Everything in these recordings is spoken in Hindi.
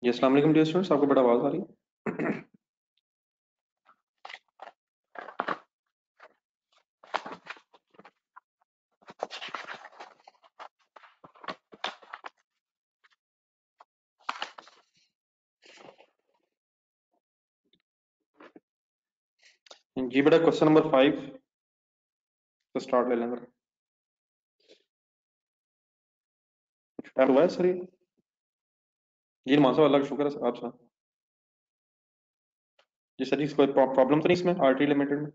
जी अस्सलाम वालेकुम डियर स्टूडेंट्स, आपको बड़ा आवाज़ आ रही है? जी बेटा, क्वेश्चन नंबर 5 तो स्टार्ट ले लेंगे। टाइम हुआ है सर ये? जी मासा अल्लाह का शुक्र है। आप सर जी सर जी, कोई प्रॉब्लम तो नहीं इसमें आरटी लिमिटेड में?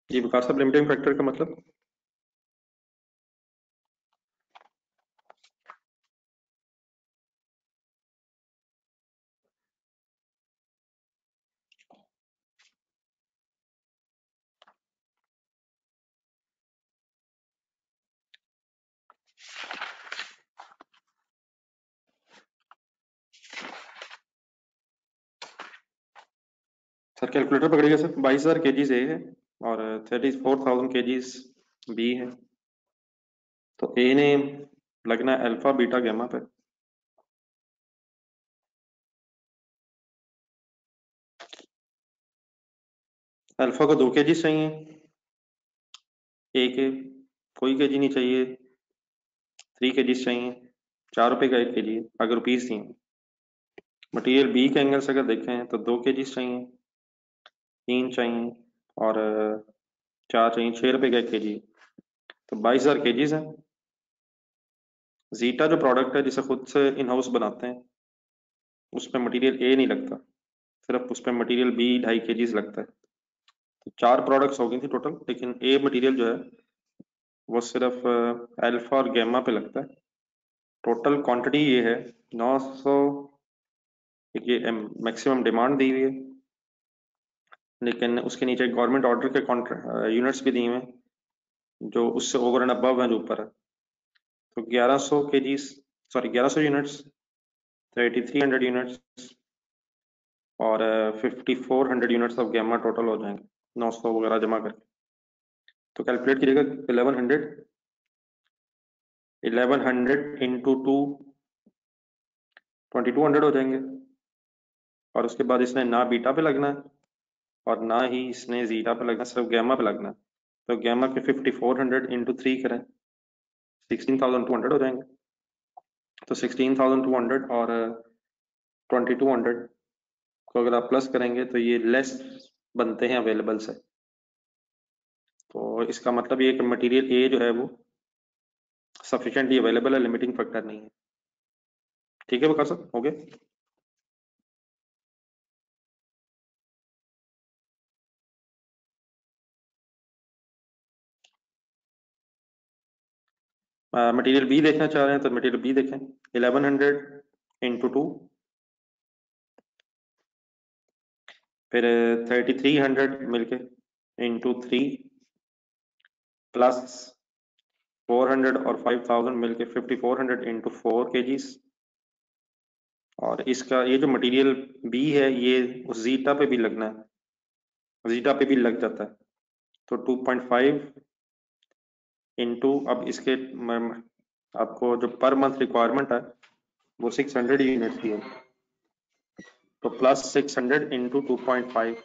जी विकास साहब, लिमिटिंग फैक्टर का मतलब? सर कैलकुलेटर पकड़िएगा सर। 22,000 केजीज ए है और 34,000 केजीज बी है। तो ए ने लगना है अल्फा बीटा गामा पे। अल्फा को 2 केजीज चाहिए, ए के कोई केजी नहीं चाहिए, 3 केजीज चाहिए। 4 रुपए का 1 केजी है अगर रुपीज दिए। मटेरियल बी के एंगल से अगर देखें तो 2 केजीज चाहिए, 3 चाहिए और 4 चाहिए। 6 रुपए का 1 केजी, तो 22,000 केजीज है। जीटा जो प्रोडक्ट है जिसे खुद से इन हाउस बनाते हैं, उसमें मटेरियल ए नहीं लगता, सिर्फ उसमें मटेरियल बी 2.5 केजीज लगता है। तो 4 प्रोडक्ट्स हो गई थी टोटल, लेकिन ए मटेरियल जो है वो सिर्फ अल्फा और गैमा पे लगता है। टोटल क्वांटिटी ये है 900। ये मैक्सिमम डिमांड दी हुई है, लेकिन उसके नीचे गवर्नमेंट ऑर्डर के यूनिट्स भी दिए हुए हैं जो उससे ओवर एंड अबव हैं, जो ऊपर है। तो 1100 केजीज, सॉरी 1100 यूनिट्स, 3300 यूनिट्स और 5400 यूनिट्स ऑफ गैमा टोटल हो जाएंगे, 900 वगैरह जमा करके। तो कैलकुलेट कीजिएगा। 1100 इंटू 2, 2200 हो जाएंगे। और उसके बाद इसने ना बीटा पे लगना है और ना ही इसने जीटा पे लगना है, सिर्फ गैमा पे लगना है। तो गैमा के 5400 इंटू 3 करें, 16,200 हो जाएंगे। तो 16,200 और 2200 को अगर आप प्लस करेंगे तो ये लेस बनते हैं अवेलेबल से। तो इसका मतलब ये कि मटेरियल ए जो है वो सफिशिएंटली अवेलेबल है, लिमिटिंग फैक्टर नहीं है। ठीक है बका सर, हो गया। मटेरियल बी देखना चाह रहे हैं तो मटेरियल बी देखें। 1100 इंटू 2, फिर 3300 मिलके इंटू 3, प्लस 400 और 5000 मिलके 5400 इंटू 4 केजीज। और इसका ये जो मटेरियल बी है ये उस जीटा पे भी लगना है, जीटा पे भी लग जाता है। तो 2.5 इंटू, अब इसके आपको जो पर मंथ रिक्वायरमेंट है वो 600 यूनिट्स की है, तो प्लस 600 इंटू 2.5।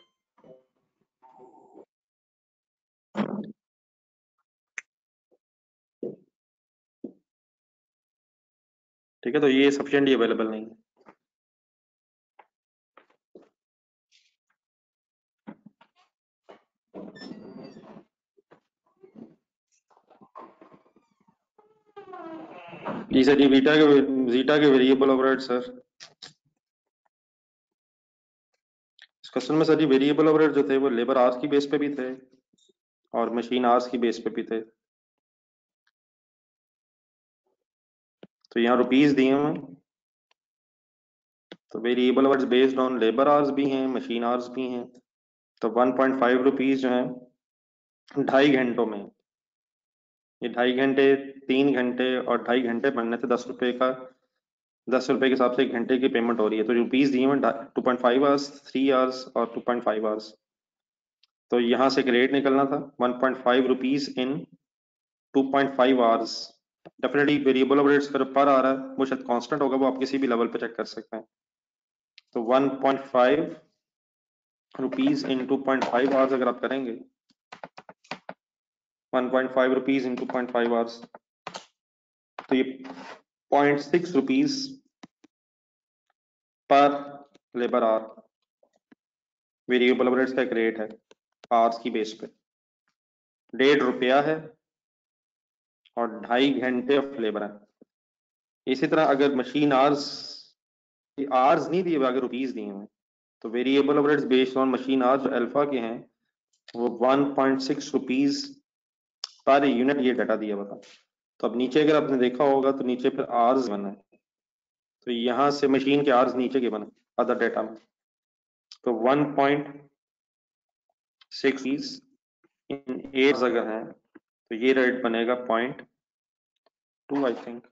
ठीक है, तो ये सफिशिएंटली अवेलेबल नहीं है। जी सर जी, जीटा के वेरिएबल ओवरहेड सर। इस क्वेश्चन में सर जी वेरिएबल ओवरहेड जो थे वो लेबर आवर्स की बेस पे भी थे और मशीन आवर्स की बेस पे भी थे। तो यहाँ रुपीज दिए हुए हैं, तो variable overheads based on labour hours भी हैं, मशीन आवर्स भी हैं। तो 1.5 रुपीज जो है 2.5 घंटों में, ये 2.5 घंटे, 3 घंटे और 2.5 घंटे बनने थे 10 रुपए का, 10 रुपए के हिसाब से 1 घंटे की पेमेंट हो रही है। तो रुपीज दिए हुए 2.5 आवर्स, 3 आवर्स और 2.5 आवर्स। तो यहाँ से एक रेट निकलना था 1.5 rupees in 2.5 hours. Definitely variable of rates पर आ रहा है, वो शायद कांस्टेंट होगा, वो आप किसी भी लेवल पे चेक कर सकते हैं। तो 1.5 रुपीज इन 2.5 आवर्स अगर आप करेंगे, 1.5 रुपीज इन 2.5 आवर्स, तो ये 0.6 rupees per labour our variable of rates का एक रेट है आवर्स की बेस पे। 1.5 रुपया है और 2.5 घंटे ऑफ लेबर है। इसी तरह अगर मशीन आवर्स, आवर्स नहीं दिए हुए, अगर रुपीज दिए हुए, तो variable of rates based on machine hours जो अल्फा के हैं वो 1.6 रुपीज पर यूनिट ये डाटा दिया हुआ था। तो अब नीचे अगर आपने देखा होगा तो नीचे फिर आवर्स बना है, तो यहाँ से मशीन के आवर्स नीचे के बना अदर डाटा में। तो 1.6 इन 8 अगर है तो ये रेट बनेगा 0.2 आई थिंक।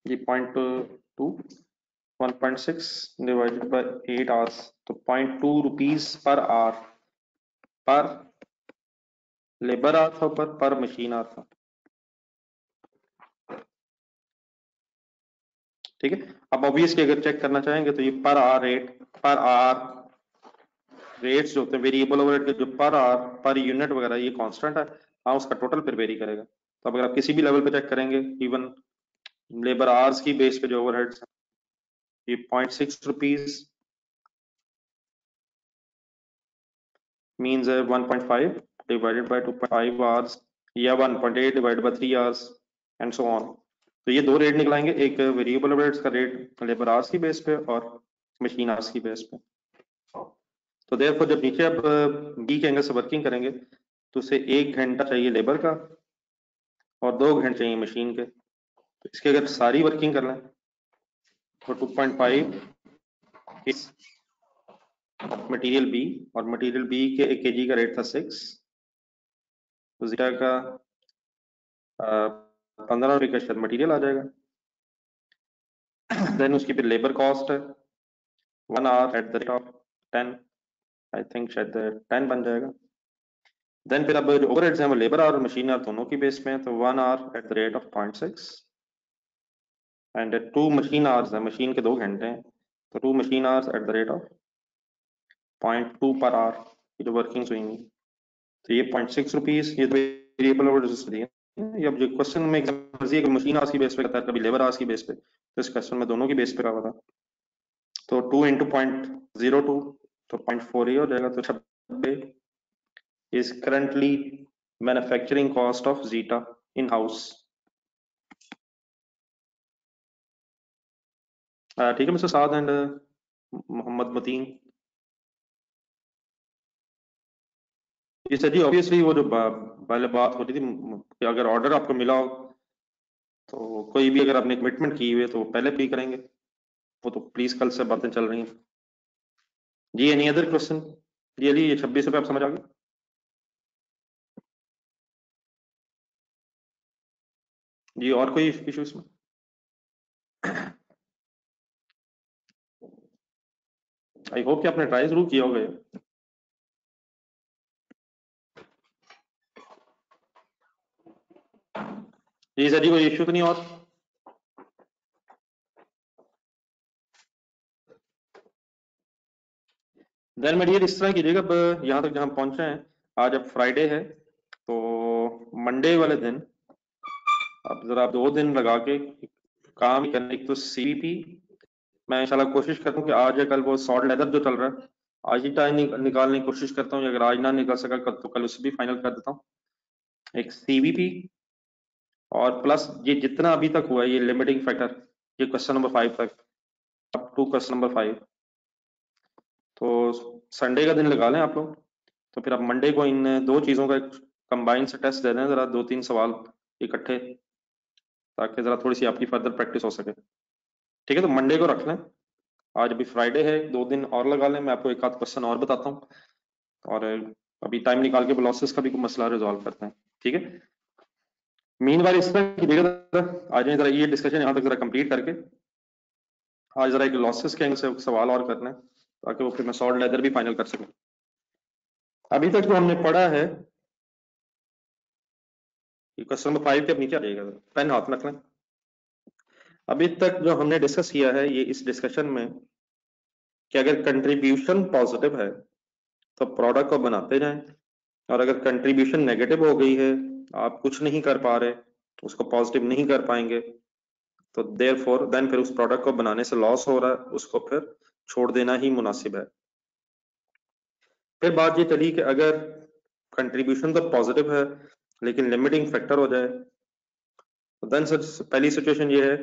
ये 0.2, 1.6 डिवाइडेड बाय 8 आवर्स, तो 0.2 रुपीज पर आवर पर लेबर आवर था, पर मशीन आवर था। ठीक है। अब ऑब्वियसली अगर चेक करना चाहेंगे तो ये per hour rate, per hour rates जो होते हैं वेरिएबल ओवरहेड के, जो पर आवर पर यूनिट वगैरह ये कांस्टेंट है, हाँ उसका टोटल फिर वेरी करेगा। तो अगर आप किसी भी लेवल पे चेक करेंगे, इवन लेबर आवर्स की बेस पे जो ओवरहेड्स हैं, ये 0.6 rupees means 1.5 divided by 2.5 hours, या 1.8 divided by 3 hours and so on. तो ये दो रेट निकलाएंगे, एक वेरिएबल ओवरहेड्स का रेट लेबर आवर्स की बेस पे और मशीन आवर्स की बेस पे। तो देयरफॉर जब नीचे अब बी के एंगल से वर्किंग करेंगे तो उसे 1 घंटा चाहिए लेबर का और 2 घंटे चाहिए मशीन के। तो इसकी अगर सारी वर्किंग कर लें तो 2.5 मटेरियल बी, और मटेरियल बी के 1 kg का रेट था 6, तो जीटा का 15 रुपये का शायद मटेरियल आ जाएगा। देन उसकी फिर लेबर कॉस्ट है 1 hour at the rate of 10, I think शायद 10 बन जाएगा। देन फिर अब जो ओवरहेड्स हैं वो लेबर आवर और मशीन आवर दोनों की बेस में है, तो 1 hour at the rate of 0.6 and 2 machine hours है, मशीन के 2 घंटे हैं, तो 2 machine hours at the rate of 0.2 per our, ये जो वर्किंग हुई है। तो ये 0.6 रुपीज, ये वेरिएबल ओवरहेड्स दिए। ये अब जो क्वेश्चन में मर्जी है कि मशीन आवर्स की बेस पे करता है, कभी लेबर आवर्स की बेस पे, तो इस क्वेश्चन में दोनों की बेस पे रहा था। तो 2 इंटू 0.02 तो 0.4 ही हो जाएगा। तो 96 is currently manufacturing cost of Zeta in house। ठीक है मिस्टर साद एंड मोहम्मद मतीन। ये सर जी ऑब्वियसली वो जो पहले बात होती थी कि अगर ऑर्डर आपको मिला हो तो कोई भी अगर आपने कमिटमेंट की हुई है तो पहले पे करेंगे, वो तो प्लीज कल से बातें चल रही हैं जी। Any other question? जी अली, ये 26 रुपये आप समझ आ गए? जी और कोई इशू इसमें? आई होप कि आपने ट्राई जरूर किया होगा ये। जी सर जी, कोई इशू तो नहीं और? देन मैं डियर इस तरह कीजिएगा, अब यहाँ तक जहाँ पहुंचे हैं, आज अब फ्राइडे है, तो मंडे वाले दिन अब जरा 2 दिन लगा के काम करने की, तो सीवीपी मैं इंशाल्लाह कोशिश करता हूँ कि आज या कल वो सॉल्ट लेदर जो चल रहा है आज ही टाइम निकालने की कोशिश करता हूँ, अगर आज ना निकल सका तो कल उसे भी फाइनल कर देता हूँ। एक सीवीपी और प्लस ये जितना अभी तक हुआ है ये लिमिटिंग फैक्टर, ये क्वेश्चन नंबर 5 तक, अप टू क्वेश्चन नंबर 5, तो संडे का दिन लगा लें आप लोग। तो फिर आप मंडे को इन दो चीज़ों का एक कंबाइन से टेस्ट दे दें, जरा 2-3 सवाल इकट्ठे, ताकि जरा थोड़ी सी आपकी फर्दर प्रैक्टिस हो सके। ठीक है, तो मंडे को रख लें आज अभी फ्राइडे है, 2 दिन और लगा लें, मैं आपको एक आध क्वेश्चन और बताता हूँ, और अभी टाइम निकाल के लॉसेस का भी कोई मसला रिजॉल्व करते हैं, ठीक है। मीनवाइल इस तरह कीजिएगा, आज जरा ये डिस्कशन यहाँ तक जरा कंप्लीट करके आज जरा एक लॉसेस के एंगल से सवाल और करना है, ताकि वो फिर मैं सॉल्ट लेदर भी फाइनल कर सकूं। अभी तक जो हमने पढ़ा है, क्वेश्चन नंबर 5 के नीचे आ जाएगा, पेन हाथ में रख लें। अभी तक जो हमने डिस्कस किया है ये इस डिस्कशन में कि अगर कंट्रीब्यूशन पॉजिटिव है तो प्रोडक्ट को बनाते जाएं, और अगर कंट्रीब्यूशन नेगेटिव हो गई है, आप कुछ नहीं कर पा रहे, उसको पॉजिटिव नहीं कर पाएंगे, तो देयरफॉर देन फिर उस प्रोडक्ट को बनाने से लॉस हो रहा है, उसको फिर छोड़ देना ही मुनासिब है। फिर बात ये चली कि अगर कंट्रीब्यूशन तो पॉजिटिव है लेकिन लिमिटिंग फैक्टर हो जाए, तो देन पहली सिचुएशन ये है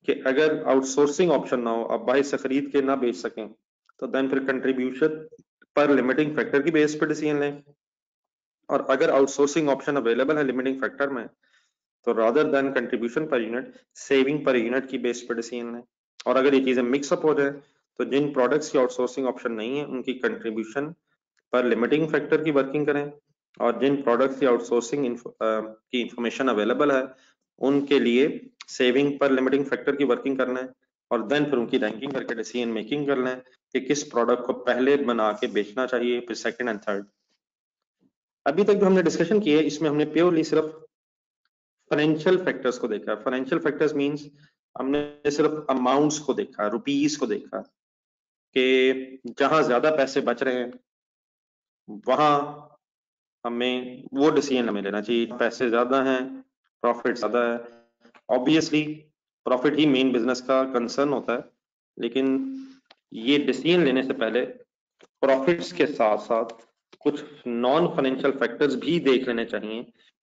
कि अगर आउटसोर्सिंग ऑप्शन ना हो, आप बाहर से खरीद के ना बेच सकें, तो देन फिर कंट्रीब्यूशन पर लिमिटिंग फैक्टर की बेस पर डिसीजन लें। और अगर आउटसोर्सिंग ऑप्शन अवेलेबल है लिमिटिंग फैक्टर में, तो rather than contribution per unit, saving per unit की बेस पर डिसीजन लें। और अगर ये चीजें मिक्सअप हो जाए, तो जिन प्रोडक्ट्स की आउटसोर्सिंग ऑप्शन नहीं है उनकी कंट्रीब्यूशन पर लिमिटिंग फैक्टर की वर्किंग करें, और जिन प्रोडक्ट्स की आउटसोर्सिंग की इंफॉर्मेशन अवेलेबल है उनके लिए सेविंग पर लिमिटिंग फैक्टर की वर्किंग करना है, और देन फिर उनकी रैंकिंग करके डिसीजन मेकिंग कर लें कि किस प्रोडक्ट को पहले बना के बेचना चाहिए, फिर सेकंड एंड थर्ड। अभी तक जो हमने डिस्कशन की है इसमें हमने प्योरली सिर्फ फाइनेंशियल फैक्टर्स को देखा। फाइनेंशियल फैक्टर्स मींस हमने सिर्फ अमाउंट्स को देखा, रुपीस को देखा, कि जहां ज्यादा पैसे बच रहे हैं वहां हमें वो डिसीजन हमें लेना चाहिए। पैसे ज्यादा हैं, प्रॉफिट ज्यादा है, ऑब्वियसली प्रॉफिट ही मेन बिजनेस का कंसर्न होता है, लेकिन ये डिसीजन लेने से पहले प्रॉफिट्स के साथ साथ कुछ नॉन फाइनेंशियल फैक्टर्स भी देख लेने चाहिए,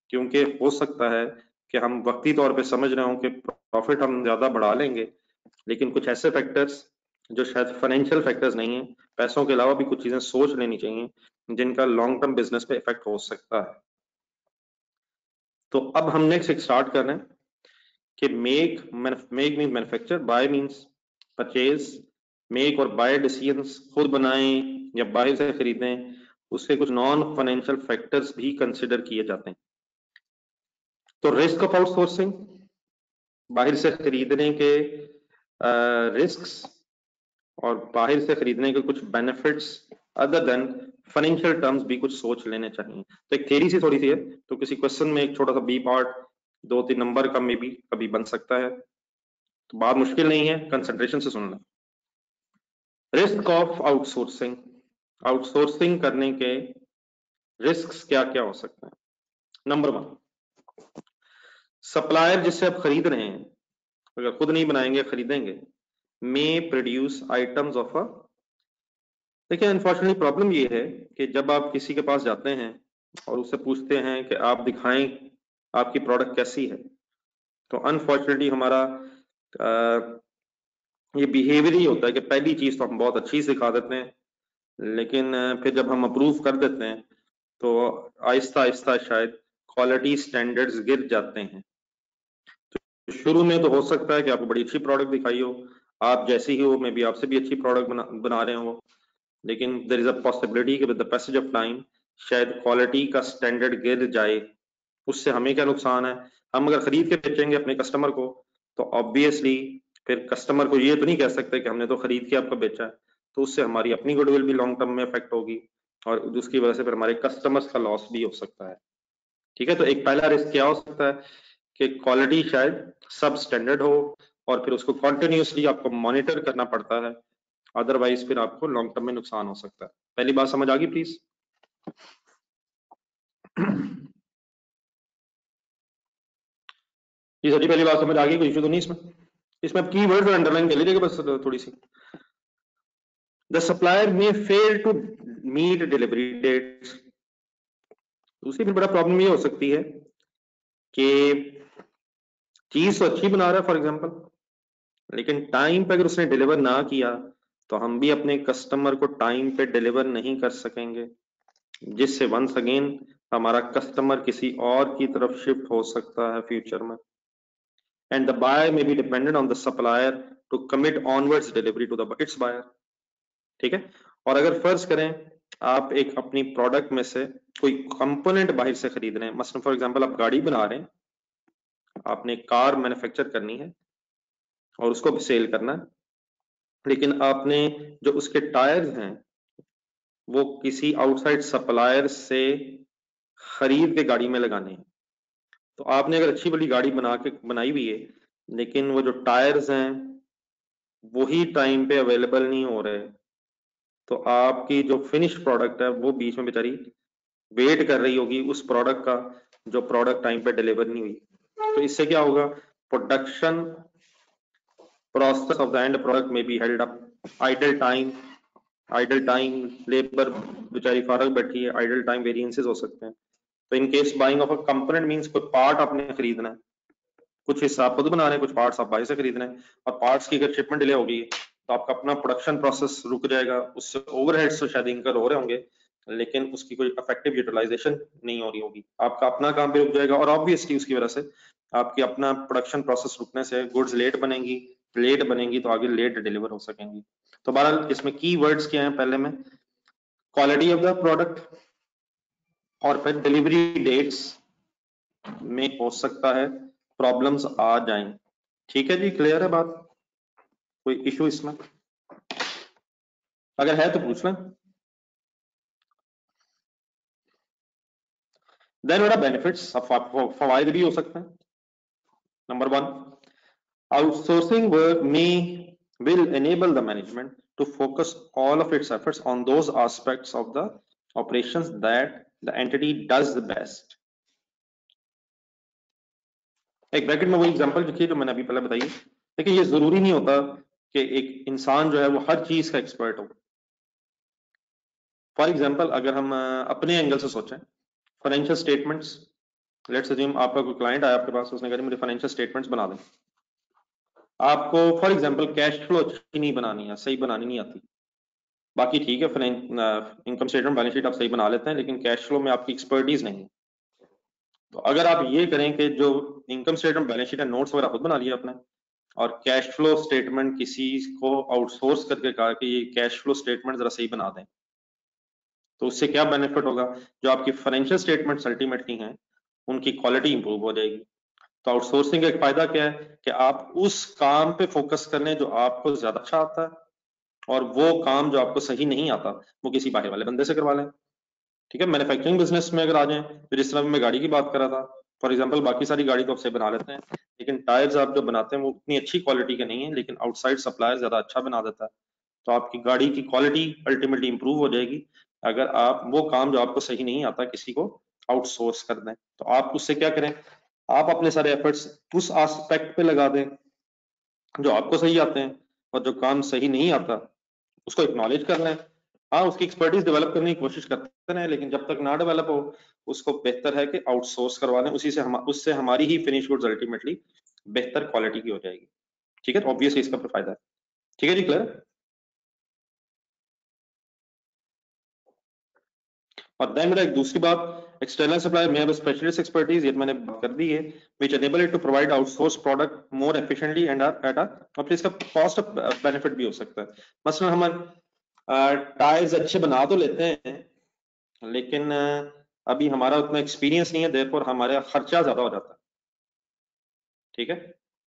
क्योंकि हो सकता है कि हम वक्ती तौर पे समझ रहे हो कि प्रॉफिट हम ज्यादा बढ़ा लेंगे, लेकिन कुछ ऐसे फैक्टर्स जो शायद फाइनेंशियल फैक्टर्स नहीं है, पैसों के अलावा भी कुछ चीजें सोच लेनी चाहिए जिनका लॉन्ग टर्म बिजनेस पे इफेक्ट हो सकता है। तो अब हम नेक्स्ट स्टार्ट कर रहे हैं कि make mean manufacture, bye means purchase. Make और बाय डिसीजंस खुद बनाएं या बाहर से खरीदें, उसके कुछ नॉन फाइनेंशियल फैक्टर्स भी कंसिडर किए जाते हैं। तो रिस्क ऑफ आउटसोर्सिंग, बाहर से खरीदने के रिस्क्स और बाहर से खरीदने के कुछ benefits other than financial terms भी कुछ सोच लेने चाहिए। तो एक थ्योरी सी थोड़ी सी है, तो किसी क्वेश्चन में एक छोटा सा बी पार्ट 2-3 नंबर का में भी कभी बन सकता है, तो बात मुश्किल नहीं है, कंसंट्रेशन से सुनना। रिस्क ऑफ आउटसोर्सिंग, आउटसोर्सिंग करने के रिस्क्स क्या क्या हो सकते हैं। नंबर 1, सप्लायर जिससे आप खरीद रहे हैं अगर खुद नहीं बनाएंगे खरीदेंगे, मे प्रोड्यूस आइटम्स ऑफ अ, देखिए अनफॉर्चुनेटली प्रॉब्लम ये है कि जब आप किसी के पास जाते हैं और उससे पूछते हैं कि आप दिखाएं आपकी प्रोडक्ट कैसी है, तो अनफॉर्चुनेटली हमारा ये बिहेवियर ही होता है कि पहली चीज तो हम बहुत अच्छी सिखा देते हैं, लेकिन फिर जब हम अप्रूव कर देते हैं तो आहिस्ता आहिस्ता शायद क्वालिटी स्टैंडर्ड्स गिर जाते हैं। तो शुरू में तो हो सकता है कि आपको बड़ी अच्छी प्रोडक्ट दिखाई हो, आप जैसी ही हो, मे बी आपसे भी अच्छी प्रोडक्ट बना रहे हो, लेकिन देयर इज अ पॉसिबिलिटी कि with the passage of time शायद क्वालिटी का स्टैंडर्ड गिर जाए। उससे हमें क्या नुकसान है, हम अगर खरीद के बेचेंगे अपने कस्टमर को, तो ऑब्वियसली फिर कस्टमर को ये तो नहीं कह सकते कि हमने तो खरीद के आपको बेचा है, तो उससे हमारी अपनी गुडविल भी लॉन्ग टर्म में इफेक्ट होगी, और उसकी वजह से फिर हमारे कस्टमर्स का लॉस भी हो सकता है। ठीक है, तो एक पहला रिस्क क्या हो सकता है कि क्वालिटी शायद सब स्टैंडर्ड हो, और फिर उसको कॉन्टिन्यूसली आपको मॉनिटर करना पड़ता है, अदरवाइज फिर आपको लॉन्ग टर्म में नुकसान हो सकता है। पहली बात समझ आ गई प्लीज? ये सभी पहली बात समझ आ गई, कोई इशू तो नहीं इसमें? इसमें आप कीवर्ड्स अंडरलाइन कर लीजिएगा बस थोड़ी सी। The supplier may fail to meet delivery dates. दूसरी फिर बड़ा प्रॉब्लम ये हो सकती है कि चीज तो अच्छी बना रहा है फॉर एग्जांपल, लेकिन टाइम पे अगर उसने डिलीवर ना किया तो हम भी अपने कस्टमर को टाइम पे डिलीवर नहीं कर सकेंगे, जिससे वंस अगेन हमारा कस्टमर किसी और की तरफ शिफ्ट हो सकता है फ्यूचर में। and the buyer may be dependent on the supplier to commit onwards delivery to the its buyer। ठीक है। और अगर फर्ज करें आप एक अपनी प्रोडक्ट में से कोई कंपोनेंट बाहर से खरीद रहे हैं, मसलन फॉर एग्जांपल आप गाड़ी बना रहे हैं, आपने कार मैन्युफैक्चर करनी है और उसको सेल करना है, लेकिन आपने जो उसके टायर्स हैं वो किसी आउटसाइड सप्लायर से खरीद के गाड़ी में लगाने हैं। तो आपने अगर अच्छी बड़ी गाड़ी बनाई हुई है, लेकिन वो जो टायर्स हैं वही टाइम पे अवेलेबल नहीं हो रहे, तो आपकी जो फिनिश प्रोडक्ट है वो बीच में बेचारी वेट कर रही होगी उस प्रोडक्ट का, जो प्रोडक्ट टाइम पे डिलीवर नहीं हुई। तो इससे क्या होगा, production process of the end product में be held up, idle time labour बेचारी फारग बैठी है, आइडल टाइम वेरिएंसेस हो सकते हैं। तो in case buying of a component means कोई पार्ट आपने खरीदना है, कुछ हिस्सा आप खुद बना रहे हैं, कुछ पार्ट्स आप बाहर से खरीद रहे हैं, और पार्ट्स की अगर शिपमेंट डिले होगी तो आपका अपना प्रोडक्शन प्रोसेस रुक जाएगा, उससे ओवरहेड्स तो शायद इंकर हो रहे होंगे लेकिन उसकी कोई इफेक्टिव यूटिलाइजेशन नहीं हो रही होगी, आपका अपना काम भी रुक जाएगा, और ऑब्वियसली उसकी वजह से आपकी अपना प्रोडक्शन प्रोसेस रुकने से गुड्स लेट बनेंगी तो आगे लेट डिलीवर हो सकेंगी। तो बहरहाल इसमें की वर्ड्स क्या हैं, पहले में क्वालिटी ऑफ द प्रोडक्ट और फिर डिलीवरी डेट्स में हो सकता है प्रॉब्लम्स आ जाएं। ठीक है जी, क्लियर है बात, कोई इशू इसमें, अगर है तो पूछ लें। देन व्हाट आर बेनिफिट्स, फवायद भी हो सकते हैं। Number 1, outsourcing work will enable the management to focus all of its efforts on those aspects of the operations that the entity does the best। एक ब्रैकेट में वो एग्जांपल लिखिए जो मैंने अभी पहले बताई, लेकिन ये जरूरी नहीं होता कि एक इंसान जो है वो हर चीज का एक्सपर्ट हो। फॉर एग्जांपल अगर हम अपने एंगल से सोचें, फाइनेंशियल स्टेटमेंट्स, लेट्स अज्यूम आपका कोई क्लाइंट आया आपके पास, उसने कहा मुझे फाइनेंशियल स्टेटमेंट्स बना दें। आपको फॉर एग्जांपल कैश फ्लो अच्छी नहीं बनानी है, सही बनानी नहीं आती, बाकी ठीक है इनकम स्टेटमेंट बैलेंस शीट आप सही बना लेते हैं, लेकिन कैश फ्लो में आपकी एक्सपर्टीज नहीं है। तो अगर आप ये करें कि जो इनकम स्टेटमेंट बैलेंस शीट है नोट्स वगैरह खुद बना लिया आपने, और कैश फ्लो स्टेटमेंट किसी को आउटसोर्स करके कहा कि ये कैश फ्लो स्टेटमेंट जरा सही बना दें, तो उससे क्या बेनिफिट होगा, जो आपकी फाइनेंशियल स्टेटमेंट्स अल्टीमेटली हैं उनकी क्वालिटी इंप्रूव हो जाएगी। तो आउटसोर्सिंग का एक फायदा क्या है कि आप उस काम पे फोकस कर लें जो आपको ज्यादा अच्छा आता है, और वो काम जो आपको सही नहीं आता वो किसी बाहर वाले बंदे से करवा लें। ठीक है, मैन्युफैक्चरिंग बिजनेस में अगर आ जाएं तो जिस तरह मैं गाड़ी की बात कर रहा था, फॉर एग्जांपल बाकी सारी गाड़ी तो आपसे बना लेते हैं, लेकिन टायर्स आप जो बनाते हैं वो उतनी अच्छी क्वालिटी के नहीं है, लेकिन आउटसाइड सप्लायर ज्यादा अच्छा बना देता है, तो आपकी गाड़ी की क्वालिटी अल्टीमेटली इंप्रूव हो जाएगी अगर आप वो काम जो आपको सही नहीं आता किसी को आउटसोर्स कर दें। तो आप उससे क्या करें, आप अपने सारे एफर्ट्स उस एस्पेक्ट पे लगा दें जो आपको सही आते हैं, और जो काम सही नहीं आता उसको एक्नॉलेज कर लें। हाँ, उसकी एक्सपर्टीज डेवलप करने की कोशिश करते हैं, लेकिन जब तक ना डेवलप हो उसको बेहतर है कि आउटसोर्स करवा लें, उससे हमारी ही फिनिश गुड्स अल्टीमेटली बेहतर क्वालिटी की हो जाएगी। ठीक है, तो ऑब्वियसली इसका फायदा है। ठीक है जी, क्लियर। और देन मेरा एक दूसरी बात, एक्सटर्नल सप्लायर में स्पेशलिस्ट एक्सपर्टीज, ये मैंने बात कर दी है, which enable it to provide outsource product more efficiently and at a, और फिर इसका कॉस्ट बेनिफिट भी हो सकता है। मसलन हम टायर्स अच्छे बना तो लेते हैं, लेकिन अभी हमारा उतना एक्सपीरियंस नहीं है, देयरफॉर हमारा खर्चा ज्यादा हो जाता है। ठीक है,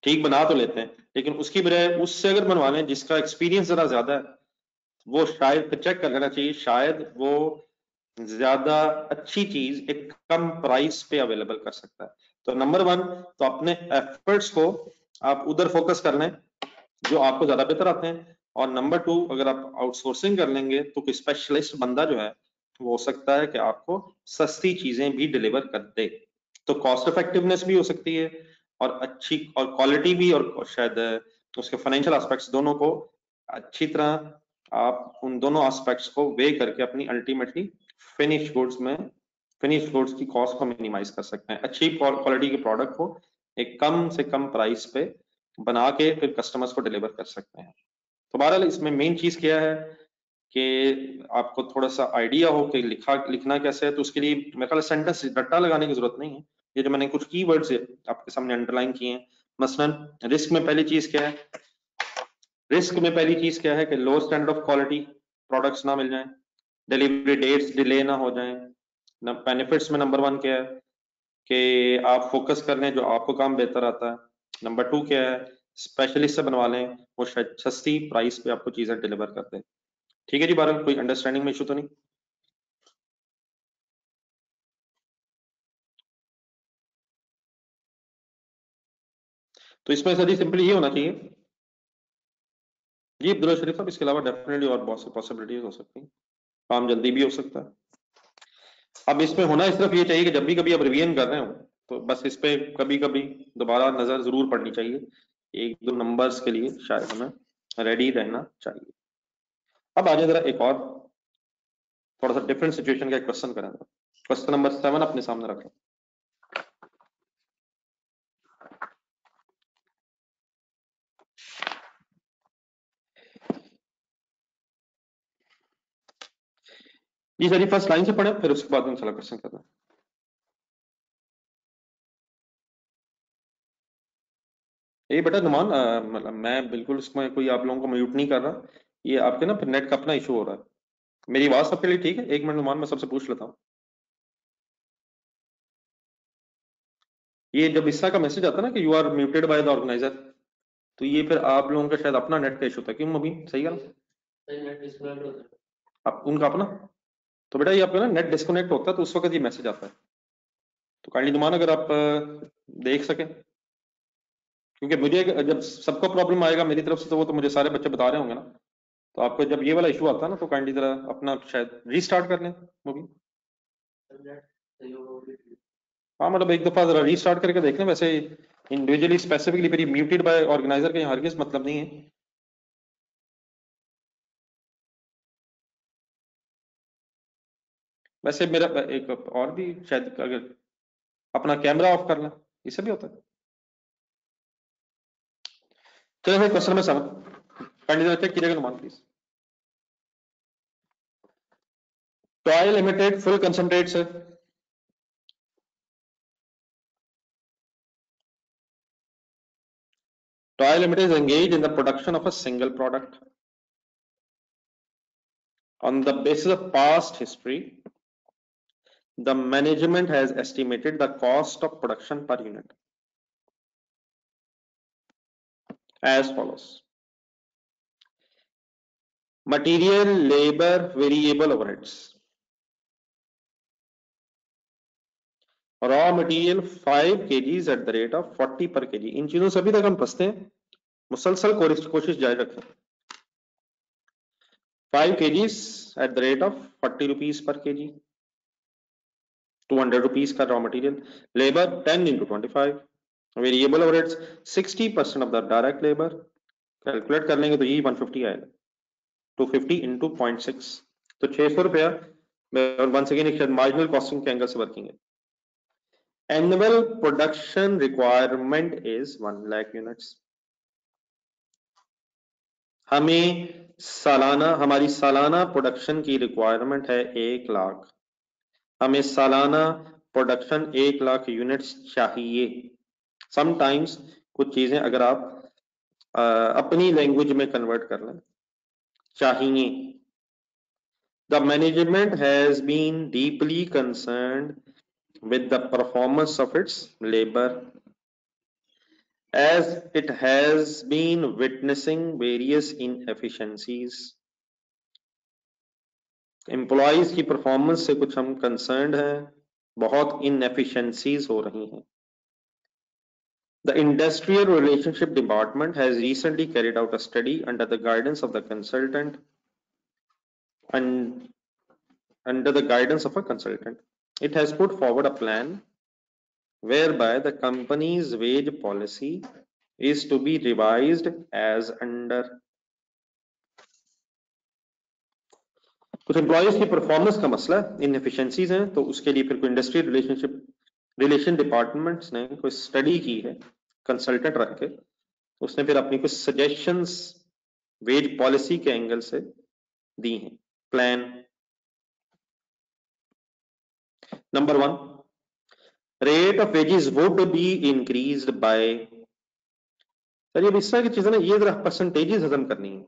ठीक बना तो लेते हैं, लेकिन उसकी बजाय उससे अगर बनवा लें जिसका एक्सपीरियंस जरा ज्यादा है, वो शायद चेक कर लेना चाहिए, शायद वो ज्यादा अच्छी चीज एक कम प्राइस पे अवेलेबल कर सकता है। तो नंबर 1, तो अपने एफर्ट्स को आप उधर फोकस कर लें जो आपको ज्यादा बेहतर आते हैं, और नंबर 2, अगर आप आउटसोर्सिंग कर लेंगे तो कोई स्पेशलिस्ट बंदा जो है वो हो सकता है कि आपको सस्ती चीजें भी डिलीवर कर दे, तो कॉस्ट इफेक्टिवनेस भी हो सकती है, और अच्छी और क्वालिटी भी, और शायद उसके फाइनेंशियल एस्पेक्ट्स दोनों को अच्छी तरह आप उन दोनों एस्पेक्ट्स को वे करके अपनी अल्टीमेटली फिनिश गुड्स की कॉस्ट को मिनिमाइज कर सकते हैं, अच्छी क्वालिटी के प्रोडक्ट को एक कम से कम प्राइस पे बना के फिर कस्टमर्स को डिलीवर कर सकते हैं। तो बहरहाल इसमें मेन चीज क्या है कि आपको थोड़ा सा आइडिया हो कि लिखना कैसे है, तो उसके लिए मेरे ख्याल सेंटेंस रट्टा लगाने की जरूरत नहीं है, ये जो मैंने कुछ कीवर्ड्स आपके सामने अंडरलाइन किए हैं मसलन रिस्क में पहली चीज क्या है, रिस्क में पहली चीज क्या है कि लो स्टैंडर्ड ऑफ क्वालिटी प्रोडक्ट्स ना मिल जाएं, डिलीवरी डेट्स डिले ना हो जाएं। बेनिफिट्स में नंबर 1 क्या है कि आप फोकस कर लें जो आपको काम बेहतर आता है। नंबर 2 क्या है, स्पेशलिस्ट से बनवा लें, वो शायद सस्ती प्राइस पे आपको चीजें डिलीवर करते हैं। ठीक है जी बारह, कोई अंडरस्टैंडिंग में इशू तो नहीं? तो इसमें सर जी सिंपली ये होना चाहिए जी अब्दुल्ला शरीफ साहब, इसके अलावा डेफिनेटली और बहुत सी पॉसिबिलिटीज हो सकती हैं, काम जल्दी भी हो सकता है। अब इसमें होना इस तरफ ये चाहिए कि जब भी कभी आप रिवीजन कर रहे हो तो बस इस पे कभी कभी दोबारा नजर जरूर पड़नी चाहिए, एक दो नंबर्स के लिए शायद हमें रेडी रहना चाहिए। अब आगे जरा एक और थोड़ा सा डिफरेंट सिचुएशन का एक क्वेश्चन करेंगे। क्वेश्चन नंबर 7 अपने सामने रखें। जी सर, फर्स्ट लाइन से पढ़े फिर उसके बाद इंशाल्लाह क्वेश्चन करना। ये बेटा नुमान, मतलब मैं बिल्कुल इसमें कोई आप लोगों को म्यूट नहीं कर रहा, ये आपके ना नेट का अपना इशू हो रहा है। मेरी आवाज सबके लिए ठीक है? एक मिनट नुमान, मैं सबसे पूछ लेता हूँ। ये जब इस तरह का मैसेज आता है ना कि you are muted by the organiser, तो ये फिर आप लोगों का शायद अपना नेट का इशू था, क्यों अभी सही है ना? आप उनका अपना, तो बेटा ये आपका ना नेट डिस्कनेक्ट होता है तो उस वक्त ये मैसेज आता है। तो काइंडली नुमान अगर आप देख सकें, क्योंकि मुझे जब सबको प्रॉब्लम आएगा मेरी तरफ से तो वो तो मुझे सारे बच्चे बता रहे होंगे ना, तो आपको जब ये वाला इशू आता है ना तो काइंडली जरा अपना शायद रीस्टार्ट कर लें मूवी। हाँ मतलब एक दफा जरा रीस्टार्ट करके देख लें। वैसे इंडिविजुअली स्पेसिफिकली मेरी म्यूटेड बाय ऑर्गेनाइजर का हरगिज मतलब नहीं है। वैसे मेरा एक और भी शायद, अगर अपना कैमरा ऑफ कर लें इससे भी होता है। चलिए फिर क्वेश्चन में समझ काइंडली चेक कीजिएगा Numan please. Toy limited full concentrate से Toy Limited is engaged in the production of a single product. On the basis of past history, the management has estimated the cost of production per unit as follows. Material, labor, variable overheads. Raw material 5 kgs at the rate of 40 per kg. इन चीजों से अभी तक हम फंसते हैं, मुसलसल कोशिश जारी रखें। 5 kgs at the rate of 40 rupees per kg, 200 rupees का raw material, labour 10 into 25, variable overheads 60% of the direct labour, calculate कर लेंगे तो ये 150 आएगा, 250 into 0.6, तो 600 रुपया। वंस अगेन मार्जिनल कॉस्टिंग के एंगल से वर्किंग है। Annual production requirement is 1 lakh units. हमारी सालाना प्रोडक्शन की रिक्वायरमेंट है 1 लाख। हमें सालाना प्रोडक्शन 1 लाख यूनिट्स चाहिए। समटाइम्स कुछ चीजें अगर आप अपनी लैंग्वेज में कन्वर्ट कर लें, चाहिए। The management has been deeply concerned with the performance of its labor as it has been witnessing various inefficiencies. Employees की परफॉर्मेंस से कुछ हम कंसर्न्ड हैं, बहुत इनएफिशिएंसीज हो रही हैं। The Industrial Relationship Department has recently carried out a study under the guidance of the consultant and under the guidance of a consultant. It has put forward a plan whereby the company's wage policy is to be revised as under. कुछ एम्प्लॉयज की परफॉर्मेंस का मसला इनएफिशिएंसीज हैं, तो उसके लिए फिर कोई इंडस्ट्रियल रिलेशन डिपार्टमेंट्स ने कोई स्टडी की है कंसल्टेंट रख के, उसने फिर अपनी कुछ सजेशंस वेज पॉलिसी के एंगल से दी हैं। Plan number 1, rate of wages would be increased by sir ये इस तरह की चीजें ना, ये जरा परसेंटेजेस हजम करनी है,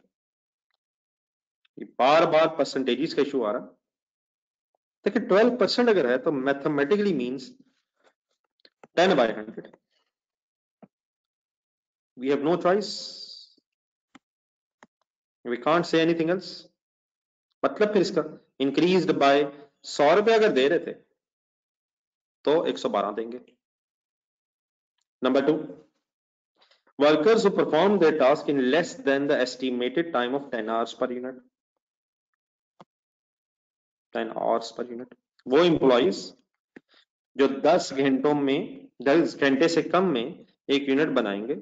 बार बार परसेंटेजेस का इशू आ रहा है। देखिए 12% अगर है तो mathematically means 10/100, we have no choice, we can't say anything else. मतलब फिर इसका इंक्रीज्ड बाय 100 रुपए अगर दे रहे थे तो 112 देंगे। Number 2, workers who perform their task in less than the estimated time of 10 hours per unit, 10 hours per unit, वो एम्प्लॉइज जो 10 घंटों में 10 घंटे से कम में एक यूनिट बनाएंगे,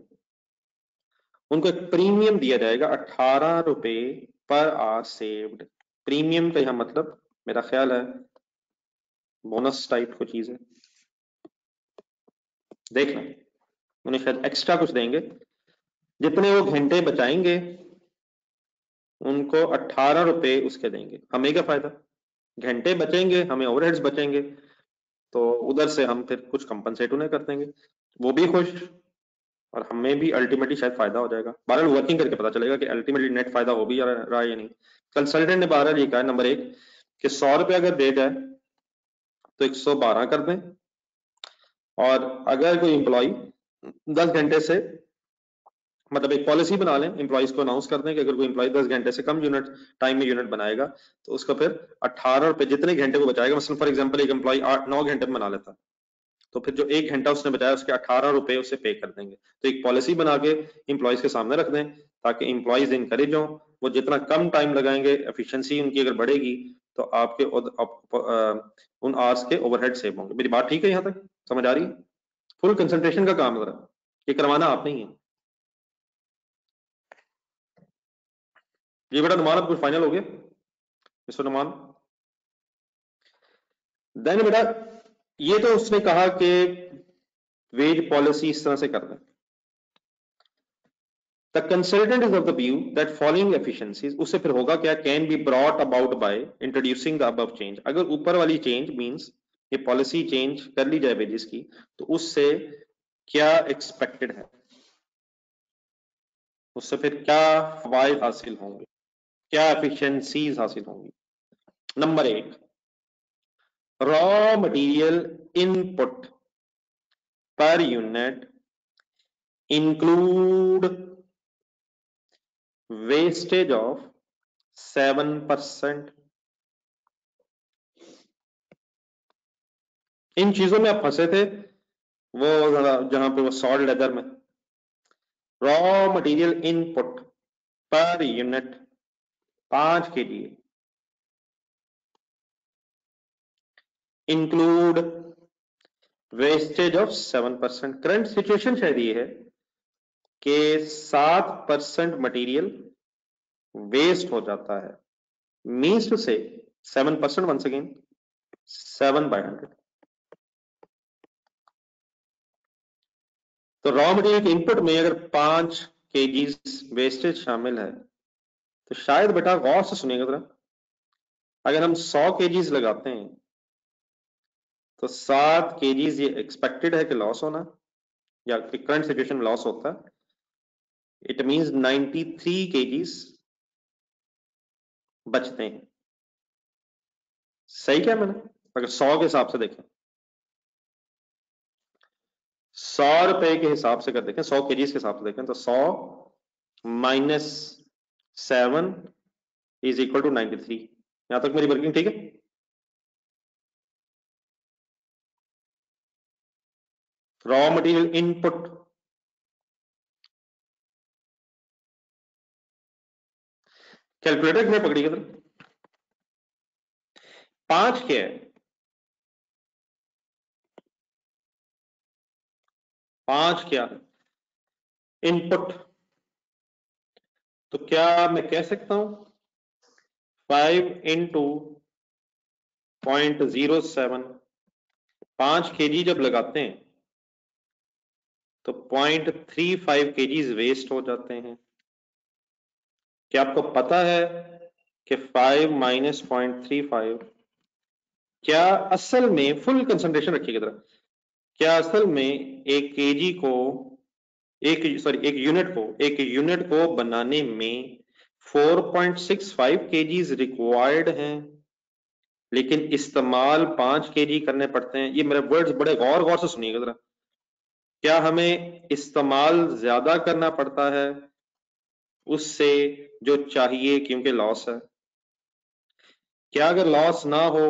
उनको एक प्रीमियम दिया जाएगा 18 रुपए पर आवर सेव्ड। प्रीमियम का यहां मतलब मेरा ख्याल है बोनस टाइप को चीज है, देखना उन्हें शायद एक्स्ट्रा कुछ देंगे, जितने वो घंटे बचाएंगे उनको 18 रुपए उसके देंगे। हमें क्या फायदा, घंटे बचेंगे, हमें ओवरहेड्स बचेंगे, तो उधर से हम फिर कुछ कंपनसेट उन्हें कर देंगे, वो भी खुश और हमें भी अल्टीमेटली शायद फायदा हो जाएगा। बहरहाल वर्किंग करके पता चलेगा कि अल्टीमेटली नेट फायदा हो भी रहा है या नहीं। कंसल्टेंट ने बहरहाल ये कहा नंबर 1 कि 100 रुपए अगर दे जाए तो 112 कर दें, और अगर कोई एम्प्लॉय 10 घंटे से, मतलब एक पॉलिसी बना लें, एम्प्लॉइज को अनाउंस कर दें कि अगर कोई एम्प्लॉय 10 घंटे से कम यूनिट टाइम में यूनिट बनाएगा तो उसका फिर 18 रुपए जितने घंटे को बचाएगा, मतलब फॉर एग्जांपल एक एम्प्लॉय 8-9 घंटे में बना लेता है तो फिर जो 1 घंटा उसने बचाया उसके 18 रुपए उसे पे कर देंगे। तो एक पॉलिसी बना के एम्प्लॉइज के सामने रख दें ताकि एम्प्लॉइज इनकरेज हो, वो जितना कम टाइम लगाएंगे, एफिशिएंसी उनकी अगर बढ़ेगी तो आपके उन आवर्स के ओवरहेड सेव होंगे। मेरी बात ठीक है, यहां तक समझ आ रही है? फुल कंसंट्रेशन का काम जरा ये करवाना आप नहीं है। ये बेटा नुमान अब कुछ फाइनल हो गया मिस्टर नुमान? देन बेटा ये तो उसने कहा कि वेज पॉलिसी इस तरह से कर दें। The consultant is of the view that following efficiencies, उससे फिर होगा क्या, can be brought about by introducing the above change। अगर ऊपर वाली चेंज मींस ये पॉलिसी चेंज कर ली जाए वेजेस की, तो उससे क्या एक्सपेक्टेड है, उससे फिर क्या फायदे हासिल होंगे, क्या एफिशिएंसीज हासिल होंगी। Number 1, raw material input per unit include wastage of 7%। इन चीजों में आप फंसे थे, वो जहां पे वो सॉल्ट लेदर में raw material input per unit 5 kg include wastage of 7%। Current situation शायद ये है कि 7% मटेरियल वेस्ट हो जाता है, मीन्स टू से 7% वंस अगेन 7/100। तो रॉ मटेरियल के इनपुट में अगर 5 kg वेस्टेज शामिल है तो शायद बेटा गौर से सुनिएगा जरा, अगर हम 100 kg लगाते हैं तो 7 kg ये एक्सपेक्टेड है कि लॉस होना, या करंट सिचुएशन में लॉस होता है। इट मींस 93 kg बचते हैं। सही क्या मैंने, अगर 100 के हिसाब से देखें, 100 रुपए के हिसाब से कर देखें, 100 kg के हिसाब से देखें, तो 100 माइनस 7 इज इक्वल टू 93। यहां तक मेरी वर्किंग ठीक है? रॉ मटेरियल इनपुट, कैलकुलेटर में पकड़िएगा तो 5 क्या है, 5 क्या है इनपुट, तो क्या मैं कह सकता हूं 5 इंटू 0.07, 5 kg जब लगाते हैं तो 0.35 kg वेस्ट हो जाते हैं। क्या आपको पता है कि 5 माइनस 0.35 क्या असल में, फुल कंसंट्रेशन रखिएगा जरा, क्या असल में 1 kg को एक यूनिट को बनाने में 4.65 केजीज रिक्वायर्ड हैं, लेकिन इस्तेमाल 5 केजी करने पड़ते हैं। ये मेरे वर्ड्स बड़े गौर गौर से सुनिएगा जरा। क्या हमें इस्तेमाल ज्यादा करना पड़ता है उससे जो चाहिए क्योंकि लॉस है? क्या अगर लॉस ना हो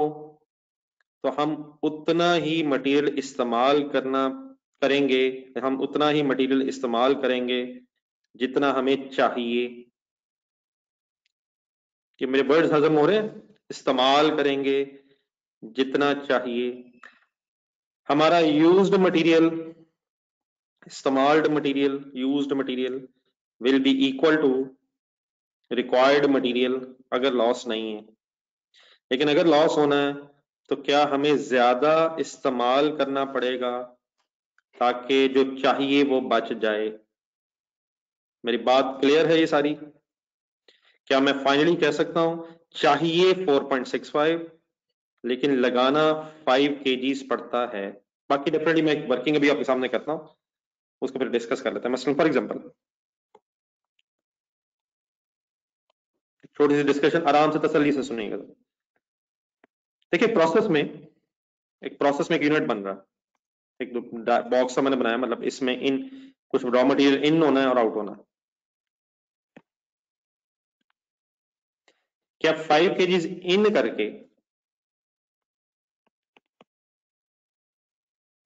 तो हम उतना ही मटेरियल इस्तेमाल करेंगे, हम उतना ही मटेरियल इस्तेमाल करेंगे जितना हमें चाहिए? कि मेरे वर्ड्स हजम हो रहे हैं? इस्तेमाल करेंगे जितना चाहिए। हमारा यूज्ड मटेरियल, इस्तेमाल्ड material, used material will be equal to required material अगर लॉस नहीं है। लेकिन अगर लॉस होना है तो क्या हमें ज्यादा इस्तेमाल करना पड़ेगा ताकि जो चाहिए वो बच जाए? मेरी बात क्लियर है ये सारी? क्या मैं फाइनली कह सकता हूं चाहिए 4.65 लेकिन लगाना 5 केजीज पड़ता है? बाकी डेफिनेटली मैं एक वर्किंग अभी आपके सामने करता हूं, उसको फिर डिस्कस कर लेते हैं। मसलन फॉर एग्जांपल छोटी सी डिस्कशन, आराम से तसल्ली से सुनिएगा। देखिए प्रोसेस में एक यूनिट बन रहा है, एक बॉक्स मैंने बनाया, मतलब इसमें इन कुछ रॉ मटेरियल इन होना है और आउट होना है। क्या 5 केजीज इन करके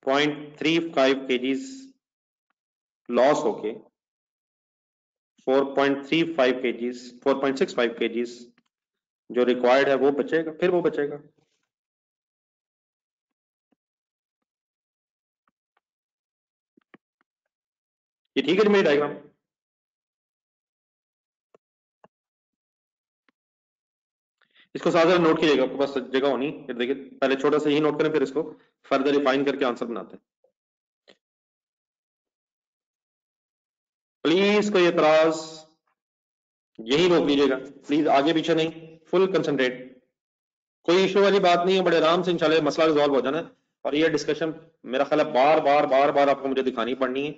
0.35 केजीज लॉस होके 4.35 केजीज 4.65 केजीज जो रिक्वायर्ड है वो बचेगा? फिर वो बचेगा। ये ठीक है जी मेरी डायग्राम? इसको साथ साथ नोट कीजिएगा, आपके पास जगह होनी। फिर देखिए पहले छोटा सा ही नोट करें, फिर इसको फर्दर रिफाइन करके आंसर बनाते हैं। प्लीज कोई एतराज यही रोक लीजिएगा, प्लीज आगे पीछे नहीं, फुल कंसंट्रेट। कोई इशू वाली बात नहीं है, बड़े आराम से इंशाल्लाह मसला रिजॉल्व हो जाना है। और ये डिस्कशन मेरा ख्याल है बार बार बार बार आपको मुझे दिखानी पड़नी है,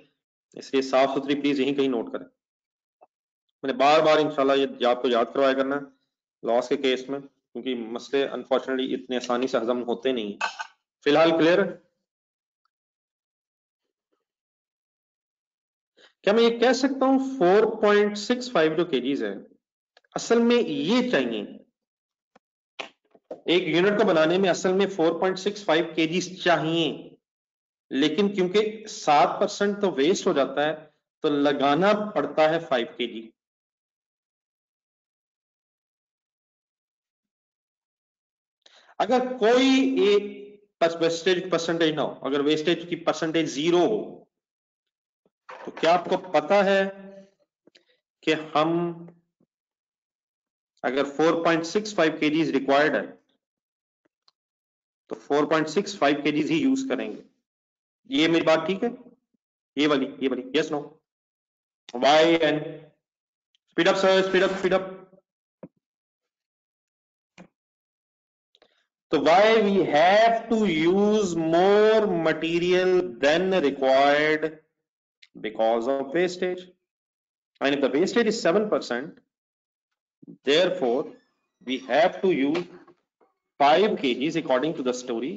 इसलिए साफ सुथरी प्लीज यहीं कहीं नोट करें। मैंने बार बार इंशाल्लाह ये आपको याद करवाया करना है लॉस के केस में, क्योंकि मसले अनफॉर्चुनेटली इतने आसानी से हजम होते नहीं। फिलहाल क्लियर? क्या मैं ये कह सकता हूं 4.65 जो केजीज है असल में ये चाहिए? एक यूनिट को बनाने में असल में 4.65 केजीज चाहिए, लेकिन क्योंकि 7% तो वेस्ट हो जाता है तो लगाना पड़ता है 5 केजी। अगर कोई एक वेस्टेज परसेंटेज ना हो, अगर वेस्टेज की परसेंटेज 0 हो, तो क्या आपको पता है कि हम अगर 4.65 केजीज रिक्वायर्ड है तो 4.65 केजीज ही यूज करेंगे? ये मेरी बात ठीक है? ये वाली yes no? Y N? Speed up sir, speed up, speed up. So why we have to use more material than required? Because of wastage. And if the wastage is 7%, therefore we have to use 5 kgs according to the story,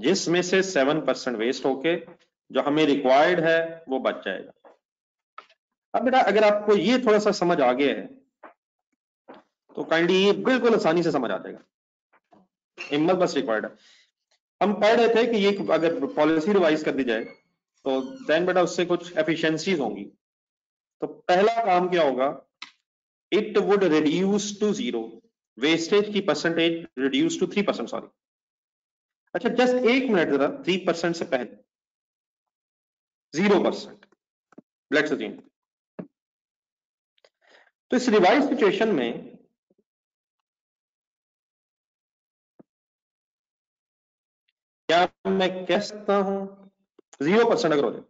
जिसमें से 7% वेस्ट होके जो हमें रिक्वायर्ड है वो बच जाएगा। अब बेटा अगर आपको ये थोड़ा सा समझ आ गया है तो काइंडली ये बिल्कुल आसानी से समझ आ जाएगा। हिम्मत बस रिक्वायर्ड है। हम पढ़ रहे थे कि ये अगर पॉलिसी रिवाइज कर दी जाए तो देन बेटा उससे कुछ एफिशिएंसीज होंगी। तो पहला काम क्या होगा? It would reduce to 0, wastage की परसेंटेज रिड्यूस टू 3%, सॉरी। अच्छा जस्ट एक मिनट जरा, 3% से पहले 0%, लेट्स अज्यूम। तो इस रिवाइज सिचुएशन में क्या मैं कह सकता हूं 0% अगर हो जाए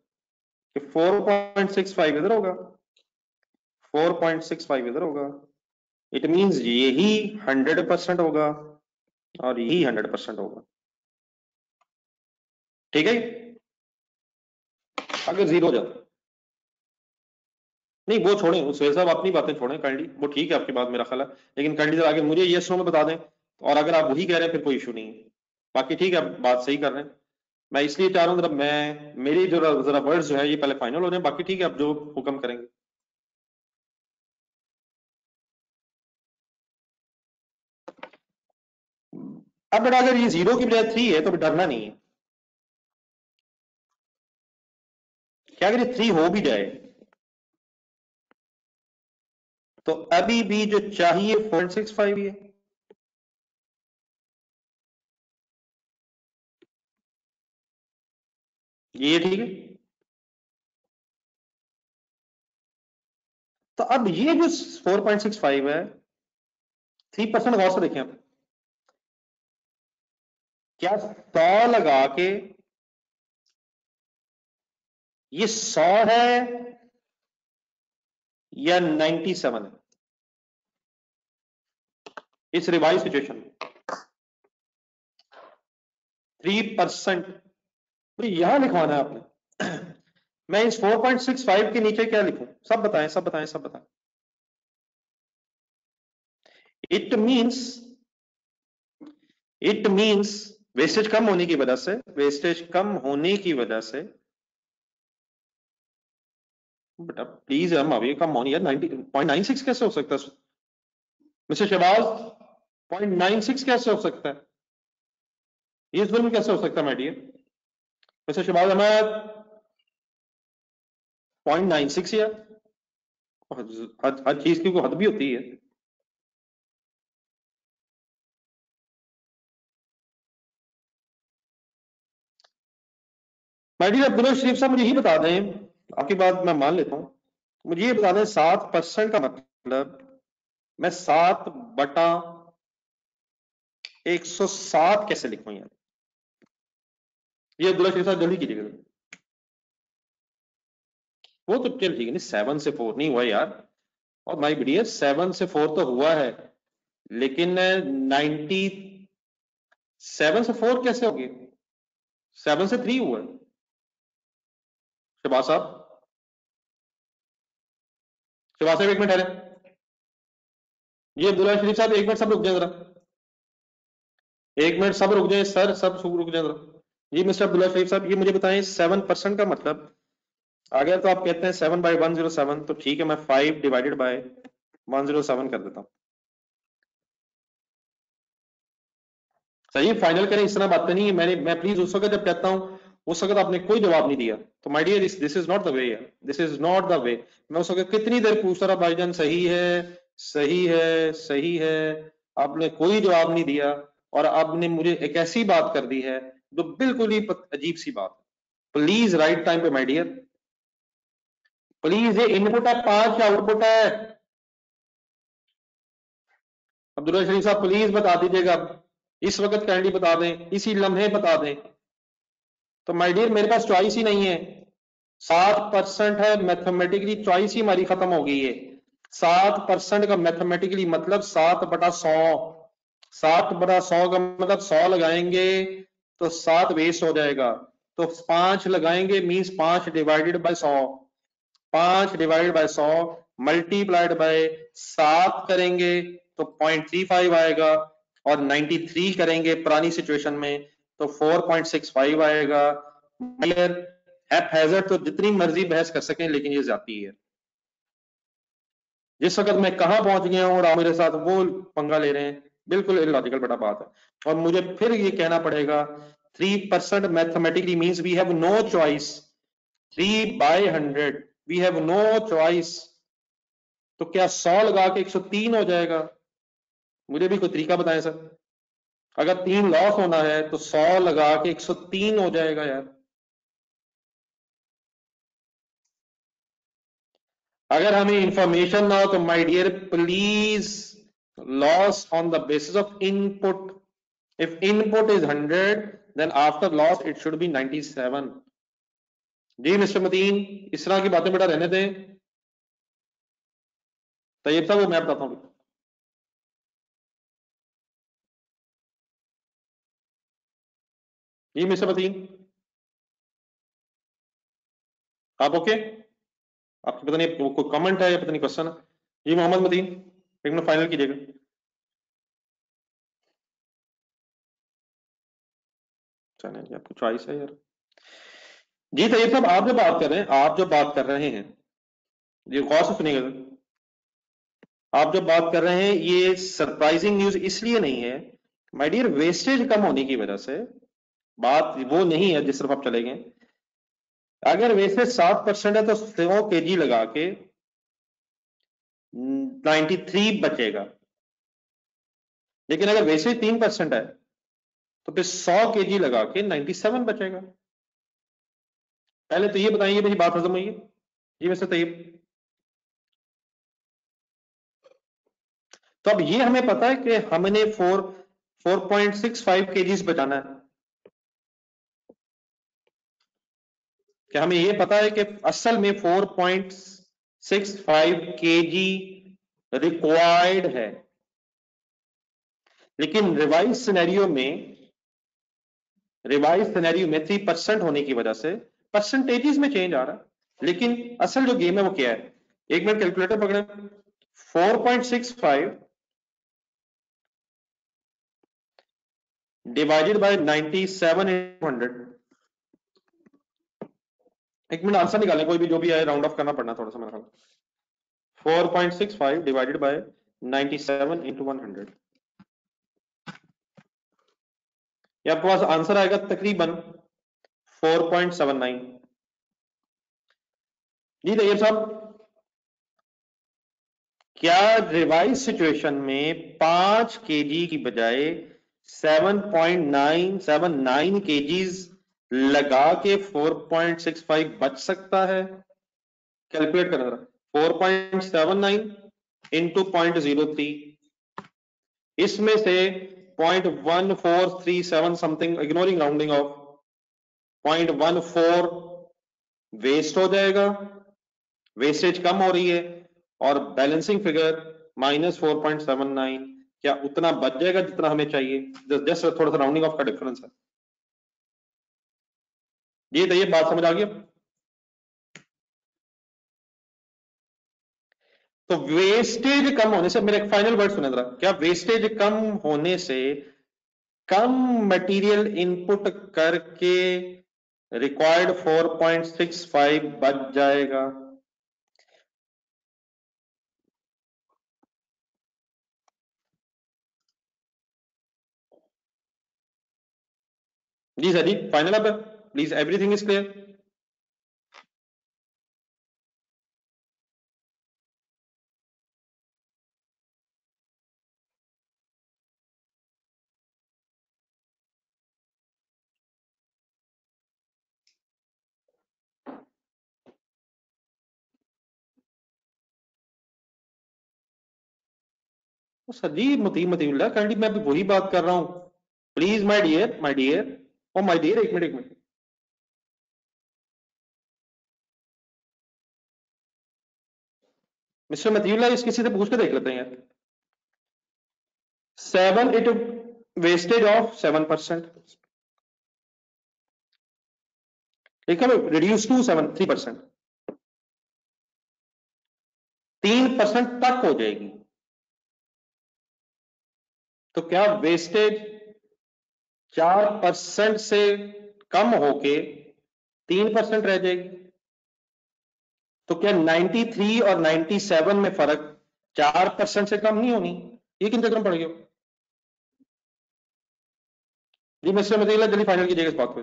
कि 4.65 इधर होगा, 4.65 इधर होगा, इट मींस यही 100% होगा और यही 100% होगा। ठीक है? अगर 0 हो जाता नहीं वो छोड़ें, सुहेल साहब अपनी बातें छोड़ें काइंडली, वो ठीक है आपकी बात मेरा ख्याल है, लेकिन काइंडली जरा आगे मुझे यस नो में बता दें, और अगर आप वही कह रहे हैं फिर कोई इशू नहीं है, बाकी ठीक है आप बात सही कर रहे हैं। मैं इसलिए चाह रहा हूँ जरा मैं मेरी जो जरा वर्ड्स जो है ये पहले फाइनल हो जाए, बाकी ठीक है आप जो हुक्म करेंगे। अब बेटा अगर ये 0 की बजाय 3 है तो डरना नहीं है। क्या अगर ये 3 हो भी जाए तो अभी भी जो चाहिए 4.65 ही है। ये ठीक है। तो अब ये जो 4.65 है, 3% गौर से देखें आप, क्या 100 लगा के ये 100 है या 97 है इस रिवाइज सिचुएशन में? 3%। तो यहां लिखवाना है आपने। मैं इस 4.65 के नीचे क्या लिखूं? सब बताएं सब बताएं सब बताएं। It means it means wastage कम होने की वजह से, वेस्टेज कम होने की वजह से, बेटा प्लीज हम अभी कम होनी है। 90.96 कैसे हो सकता है मिस्टर शहबाज? 0.96 कैसे हो सकता है? ये जुल्म कैसे हो सकता है my dear mister Shahbaz Ahmad? 0.96 या हर चीज की कोई हद भी होती है। माय डियर अब्दुल्ला शरीफ साहब, मुझे ही बता दें, आपकी बात मैं मान लेता हूं, मुझे ये बता दें 7% का मतलब मैं 7/107 कैसे लिखूं यार? ये अब्दुल्ला शरीफ साहब जल्दी कीजिएगा। वो तो चल ठीक है नहीं, 7 से 4 नहीं हुआ यार। और माई डियर 7 से 4 तो हुआ है, लेकिन 97 से 4 कैसे होगी? 7 से 3 हुआ है। शहबाज साहब, शहबाज साहब एक मिनट ठहरे। ये अब्दुल्ला शरीफ साहब एक मिनट सब रुक जाए जरा, एक मिनट सब रुक जाए सर, सब रुक जाए जरा। जी मिस्टर अब्दुल्ला शरीफ साहब, ये मुझे बताएं 7% का मतलब, अगर तो आप कहते हैं 7/107 तो ठीक है, मैं 5/107 कर देता हूँ। सही है, फाइनल करें, इस तरह बात नहीं है। मैं प्लीज उस वक्त जब कहता हूँ उस वक्त आपने कोई जवाब नहीं दिया, तो my dear this is not the way, this is not the way. मैं उस वक्त कितनी देर पूछ रहा भाईजान सही है सही है सही है, आपने कोई जवाब नहीं दिया, और आपने मुझे एक ऐसी बात कर दी है जो बिल्कुल ही अजीब सी बात है। प्लीज राइट टाइम पे माय डियर, प्लीज। ये इनपुट है 5 या आउटपुट है? अब्दुल्ला शरीफ साहब प्लीज बता दीजिएगा, इस वक्त कैंडी बता दें, इसी लम्हे बता दें। तो माय डियर मेरे पास चॉइस ही नहीं है। 7% है, मैथमेटिकली चॉइस ही हमारी खत्म हो गई है। 7% का मैथमेटिकली मतलब 7/100। 7/100 का मतलब 100 लगाएंगे तो 7 वेस्ट हो जाएगा, तो 5 लगाएंगे मीन्स 5/100। 5/100 मल्टीप्लाइड बाय 7 करेंगे तो 0.35 आएगा, और 93 करेंगे पुरानी सिचुएशन में तो 4.65 आएगा। हैजर्ड तो जितनी मर्जी बहस कर सकें, लेकिन ये जाती है। जिस वक्त मैं कहां पहुंच गया हूं और आप मेरे साथ वो पंगा ले रहे हैं, बिल्कुल इलॉजिकल बेटा बात है। और मुझे फिर ये कहना पड़ेगा 3% mathematically means we have no choice. 3/100 we have no choice. तो क्या 100 लगा के 103 हो जाएगा? मुझे भी कोई तरीका बताएं सर। अगर 3 लॉस होना है तो 100 लगा के 103 हो जाएगा यार। अगर हमें इंफॉर्मेशन ना हो तो my dear please, loss on the basis of input. If input is 100 then after loss it should be 97। जी मिस्टर मतीन, इस तरह की बातें बेटा रहने दें। तैयब साहब वो मैं बताता हूँ। जी मिस्टर मतीन, आप ओके? आपको पता नहीं कोई कमेंट है या पता नहीं क्वेश्चन है? जी मोहम्मद मदीन, एक मिनट फाइनल कीजिएगा। चलिए आपकी चॉइस है यार। जी तैयब साहब, आप जो बात कर रहे हैं, आप जो बात कर रहे हैं, ये गौर से सुनिएगा। आप जो बात कर रहे हैं ये सरप्राइजिंग न्यूज इसलिए नहीं है माय डियर, वेस्टेज कम होने की वजह से। बात वो नहीं है जिस तरफ आप चले गए। अगर वेस्टेज 7% है तो 100 kg लगा के 93 बचेगा। लेकिन अगर वेस्टेज 3% है तो फिर 100 kg लगा के 97 बचेगा। पहले तो ये बताइए मेरी बात हजम हुई है? जी वैसे तैयब, तो अब ये हमें पता है कि हमने 4.65 kg बचाना है। कि हमें ये पता है कि असल में 4.65 kg रिक्वायर्ड है। लेकिन रिवाइज सिनेरियो में 3% होने की वजह से परसेंटेजेस में चेंज आ रहा है। लेकिन असल जो गेम है वो क्या है? एक मिनट कैलकुलेटर पकड़े। 4.65 डिवाइडेड बाय 97/100। एक मिनट आंसर निकालें, कोई भी जो भी आए राउंड ऑफ करना पड़ना थोड़ा सा मेरा। 4.65 डिवाइडेड बाय 97/100, ये आपके पास आंसर आएगा तकरीबन 4.79। जी तैयब साहब, क्या रिवाइज सिचुएशन में 5 kg की बजाय 7.979 kgs लगा के 4.65 बच सकता है? कैलकुलेट करना जरा। 4.79 इंटू 0.03, इसमें से 0.1437 something, ignoring rounding off, 0.14 waste हो जाएगा, वेस्टेज कम हो रही है, और बैलेंसिंग फिगर -4.79। क्या उतना बच जाएगा जितना हमें चाहिए? जस्ट थोड़ा सा राउंडिंग ऑफ का डिफरेंस है। ये तो ये बात समझ आ गई। तो वेस्टेज कम होने से, मेरे एक फाइनल वर्ड सुने जरा, क्या वेस्टेज कम होने से कम मटेरियल इनपुट करके रिक्वायर्ड 4.65 बच जाएगा? जी सर जी, फाइनल अब please, everything is clear. Sir जी मतीउल्लाह, काइंडली मैं अभी वही बात कर रहा हूं। Please my dear, my dear, oh my dear, एक मिनट एक मिनट। मिस्टर मतीउल्लाह, इस किसी से पूछ के देख लेते हैं यार। 7 इट वेस्टेज ऑफ 7%, ठीक है, रिड्यूस टू 3%, 3% तक हो जाएगी। तो क्या वेस्टेज 4% से कम होके 3% रह जाएगी? तो क्या 93 और 97 में फर्क 4% से कम नहीं होनी? ये किन चक्कर में पड़ गया? जी मिस्टर मतीला, जल्दी फाइनल कीजिएगा इस बात को।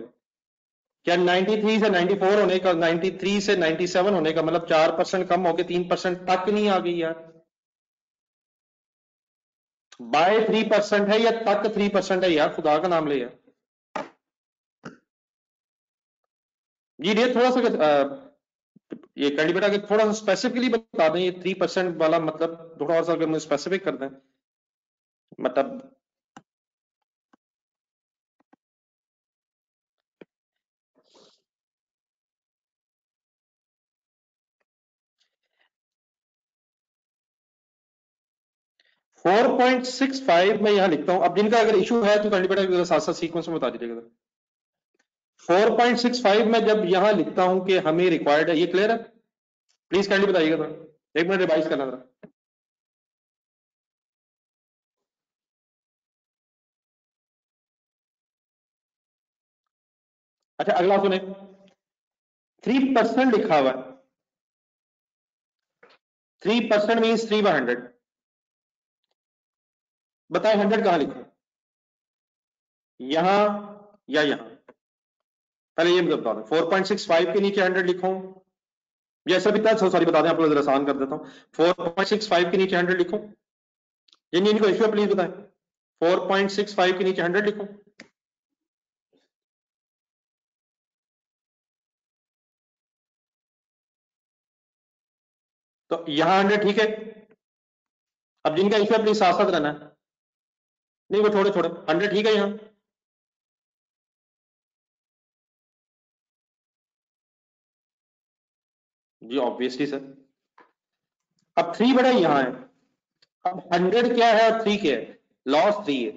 क्या 93 से 94 होने का, 93 से 97 होने का मतलब 4% कम होके 3% तक नहीं आ गई यार? बाय 3% है या तक 3% है यार, खुदा का नाम ले यार। जी ये थोड़ा सा ये कैंडिडेट अगर थोड़ा सा स्पेसिफिकली बता दें, ये 3% वाला मतलब थोड़ा सा अगर मुझे स्पेसिफिक कर दें, मतलब 4.65 में यहां लिखता हूं। अब जिनका अगर इशू है तो कैंडिडेट साथ साथ सीक्वेंस में बता दीजिएगा। 4.65 में जब यहां लिखता हूं कि हमें रिक्वायर्ड है, ये क्लियर है? प्लीज काइंडली बताइएगा थोड़ा, 1 मिनट रिवाइज करना जरा। अच्छा अगला सुने, 3% लिखा हुआ है, 3% मीन्स 3/100। बताए 100 कहां लिखो, यहां या यहां? पहले ये बता दो, 4.65 के नीचे 100 लिखो, जैसा भी था सॉरी बता दें, आपको जरा आसान कर देता हूं। 4.65 के नीचे 100 लिखो, जिनको इश्यू है प्लीज बताएं। 4.65 के नीचे 100 लिखो। तो यहां 100 ठीक है। अब जिनका इश्यू है प्लीज साथ साथ रहना है, नहीं वो थोड़े थोड़े 100 ठीक है यहां। जी ऑब्वियसली सर। अब 3 बड़ा यहां है, अब 100 क्या है और 3 क्या है? लॉस 3 है,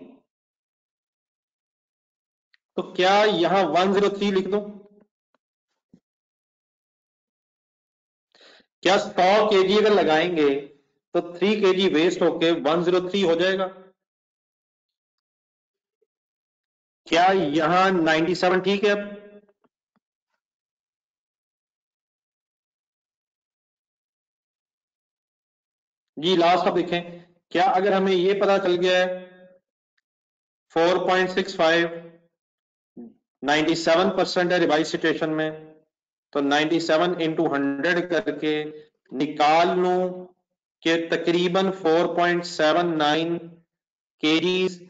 तो क्या यहां 103 लिख दो? क्या 100 kg अगर लगाएंगे तो 3 kg वेस्ट होके 103 हो जाएगा? क्या यहां 97 ठीक है? अब जी लास्ट अब देखें, क्या अगर हमें यह पता चल गया है 4.65 97% है रिवाइज सिचुएशन में, तो 97 इंटू 100 करके निकाल लूं कि तकरीबन 4.79 केजीज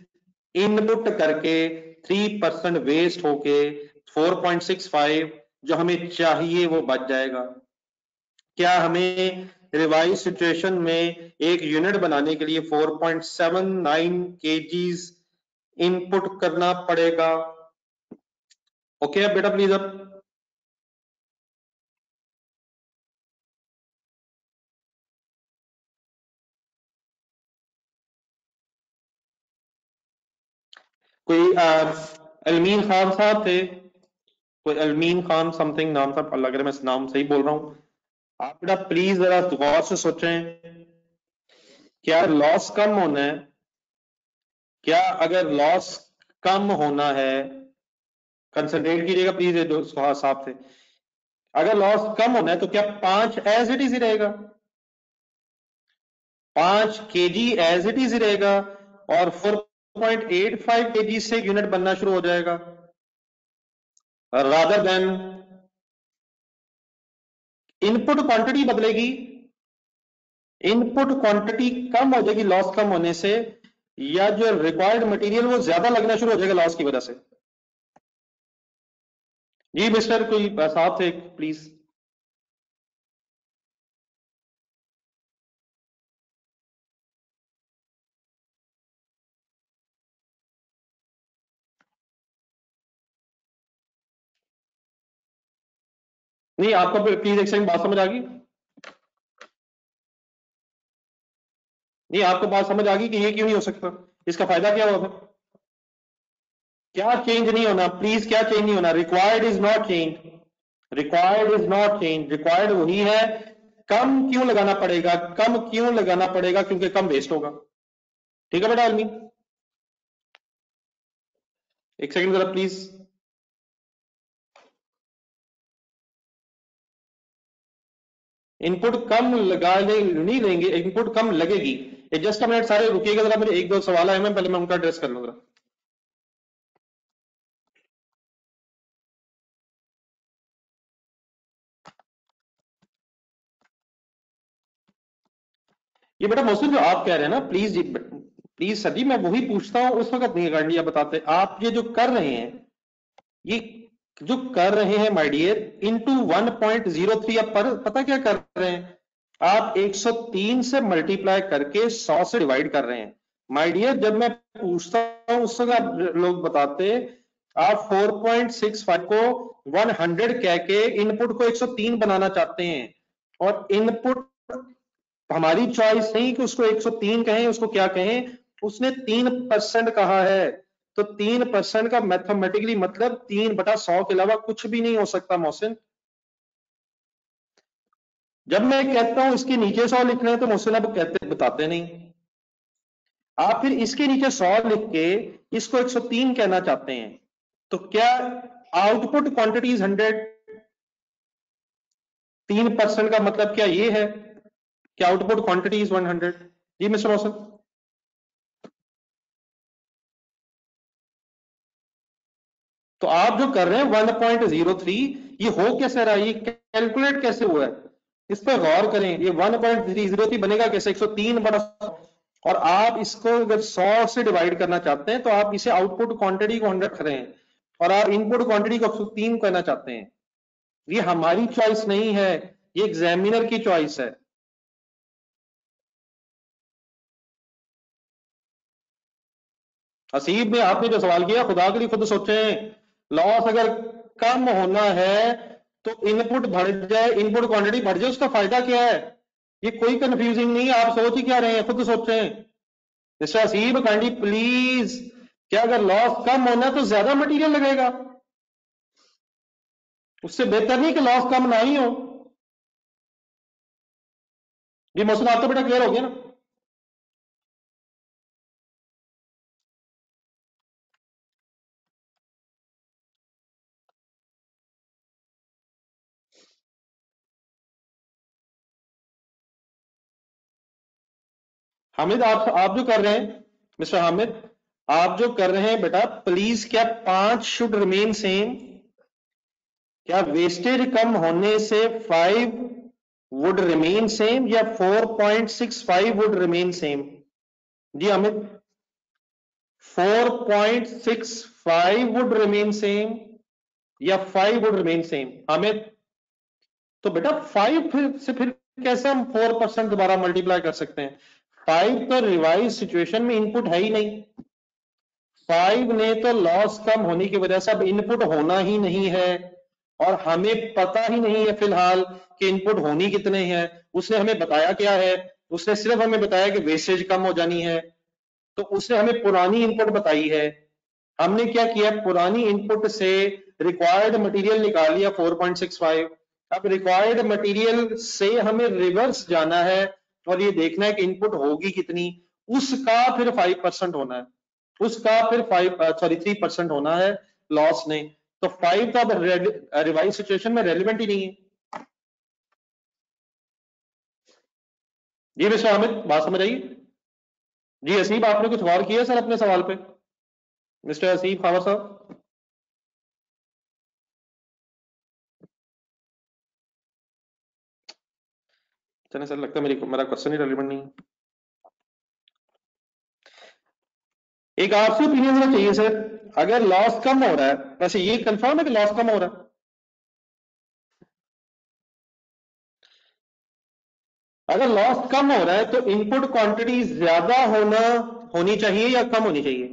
इनपुट करके 3% वेस्ट होके 4.65 जो हमें चाहिए वो बच जाएगा। क्या हमें रिवाइज सिचुएशन में एक यूनिट बनाने के लिए 4.79 केजीज इनपुट करना पड़ेगा? ओके अब बेटा प्लीज अब कोई अलमीन खान साहब थे, कोई अलमीन खान समथिंग नाम था, अगर मैं नाम सही बोल रहा हूं, आप बेटा प्लीज जरा गौर से सोचें, क्या लॉस कम होना है? क्या अगर लॉस कम होना है, कंसंट्रेट कीजिएगा प्लीज, जो साहब थे, अगर लॉस कम होना है तो क्या 5 एज इट इज ही रहेगा? 5 kg एज इट इज ही रहेगा और 4.85 kg से यूनिट बनना शुरू हो जाएगा, रादर देन इनपुट क्वांटिटी बदलेगी, इनपुट क्वांटिटी कम हो जाएगी लॉस कम होने से, या जो रिक्वायर्ड मटेरियल वो ज्यादा लगना शुरू हो जाएगा लॉस की वजह से? जी मिस्टर कोई साहब थे प्लीज। नहीं आपको प्लीज एक सेकंड बात समझ आ गई? नहीं आपको बात समझ आ गई कि ये क्यों नहीं हो सकता, इसका फायदा क्या होगा? क्या चेंज नहीं होना प्लीज, क्या चेंज नहीं होना? Required is not change, required is not change, required वही है। कम क्यों लगाना पड़ेगा? कम क्यों लगाना पड़ेगा? क्योंकि कम वेस्ट होगा। ठीक है बेटा आलमी, एक सेकंड जरा प्लीज। इनपुट कम लगा नहीं देंगे, इनपुट कम लगेगी। जस्ट अ मिनट सारे रुकिएगा जरा, मेरे एक दो सवाल है, मैं पहले मैं उनका एड्रेस कर लूँ जरा। ये बेटा मौसम जो आप कह रहे हैं ना, प्लीज प्लीज सर जी, मैं वही पूछता हूं, उस वक्त नहीं गांडी आप बताते, आप ये जो कर रहे हैं, ये जो कर रहे हैं माय डियर, इंटू 1.03 आप पता क्या कर रहे हैं? आप 103 से मल्टीप्लाई करके 100 से डिवाइड कर रहे हैं। माय डियर जब मैं पूछता हूं उस वक्त आप लोग बताते, आप 4.65 को 100 कह के इनपुट को 103 बनाना चाहते हैं, और इनपुट हमारी चॉइस नहीं कि उसको 103 कहें, उसको क्या कहें, उसने 3% कहा है, तो 3% का मैथमेटिकली मतलब 3/100 के अलावा कुछ भी नहीं हो सकता मोहसिन। जब मैं कहता हूं इसके नीचे 100 लिखना है तो मुझसे ना कहते बताते नहीं। आप फिर इसके नीचे 100 लिख के इसको 103 कहना चाहते हैं, तो क्या आउटपुट क्वांटिटी इज 100? 3% का मतलब क्या ये है कि आउटपुट क्वांटिटी इज 100? जी मिस्टर रोशन। तो आप जो कर रहे हैं 1.03, ये हो कैसे रहा है, ये कैलकुलेट कैसे हुआ है, इस पर गौर करें। ये 1.303 बनेगा कैसे, 103 बड़ा 100। और आप इसको अगर 100 से डिवाइड करना चाहते हैं तो आप इसे आउटपुट क्वांटिटी को 100 रख रहे हैं और आप इनपुट क्वांटिटी को 103 कहना चाहते हैं। ये हमारी चॉइस नहीं है, ये एग्जामिनर की चॉइस है। हसीब ने आपने जो सवाल किया, खुदा के लिए खुद सोचें। लॉस अगर कम होना है तो इनपुट बढ़ जाए, इनपुट क्वांटिटी बढ़ जाए, उसका फायदा क्या है? ये कोई कंफ्यूजिंग नहीं है, आप सोच ही क्या रहे हैं, खुद सोचें। मिस्टर हसीब काइंडली प्लीज, क्या अगर लॉस कम होना है तो ज्यादा मटेरियल लगेगा? उससे बेहतर नहीं कि लॉस कम ना ही हो। ये मसला आपको बेटा क्लियर हो गया ना? हामिद, आप जो कर रहे हैं, मिस्टर हामिद, आप जो कर रहे हैं बेटा, प्लीज क्या 5 शुड रिमेन सेम? क्या वेस्टेज कम होने से 5 वुड रिमेन सेम या 4.65 वुड रिमेन सेम? जी अमित, 4.65 वुड रिमेन सेम या 5 वुड रिमेन सेम? अमित, तो बेटा 5 से फिर कैसे हम 4% दोबारा मल्टीप्लाई कर सकते हैं? 5 तो रिवाइज सिचुएशन में इनपुट है ही नहीं। 5 ने तो लॉस कम होने की वजह से अब इनपुट होना ही नहीं है, और हमें पता ही नहीं है फिलहाल कि इनपुट होनी कितने हैं। उसने हमें बताया क्या है? उसने सिर्फ हमें बताया कि वेस्टेज कम हो जानी है, तो उसने हमें पुरानी इनपुट बताई है। हमने क्या किया, पुरानी इनपुट से रिक्वायर्ड मटेरियल निकाल लिया 4.65। अब रिक्वायर्ड मटेरियल से हमें रिवर्स जाना है और ये देखना है कि इनपुट होगी कितनी, उसका फिर 5% होना है, उसका फिर 3% होना है लॉस ने। तो 5 तो अब रिवाइज सिचुएशन में रेलिवेंट ही नहीं है। जी मिस्टर हामिद, बात समझ आई? जी हसीब, आपने कुछ गौर किया सर अपने सवाल पे? मिस्टर हसीब खावर साहब। चलिए सर, लगता है मेरा क्वेश्चन ही रेलिवेंट नहीं है। एक आपसे ओपिनियन होना चाहिए सर, अगर लॉस कम हो रहा है, वैसे ये कंफर्म है कि लॉस कम हो रहा है? अगर लॉस कम हो रहा है तो इनपुट क्वांटिटी ज्यादा होनी चाहिए या कम होनी चाहिए?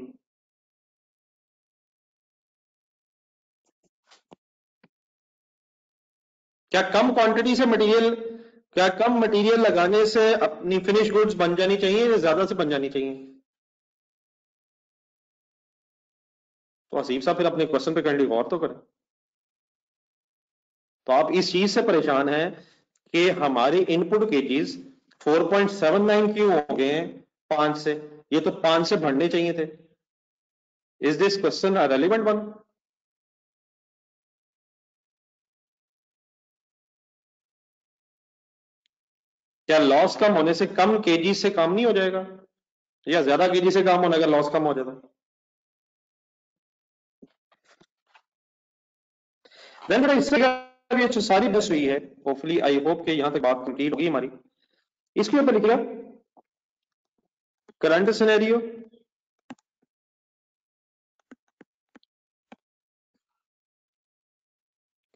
क्या कम क्वांटिटी से मटेरियल, क्या कम मटेरियल लगाने से अपनी फिनिश गुड्स बन जानी चाहिए या ज्यादा से बन जानी चाहिए? तो हसीब साहब फिर अपने क्वेश्चन पे कैंडी गौर तो करें। तो आप इस चीज से परेशान हैं कि हमारे इनपुट केजीज 4.79 क्यों हो गए हैं 5 से? ये तो 5 से बढ़ने चाहिए थे। Is this question a relevant one? क्या लॉस कम होने से कम केजी से काम नहीं हो जाएगा, या ज्यादा केजी से काम होने अगर लॉस कम हो जाता? देन बेटा इससे ये जो सारी बस हुई है, होपफुली आई होप कि यहां तक बात कंप्लीट होगी हमारी। इसके ऊपर लिखिएगा करंट सिनेरियो,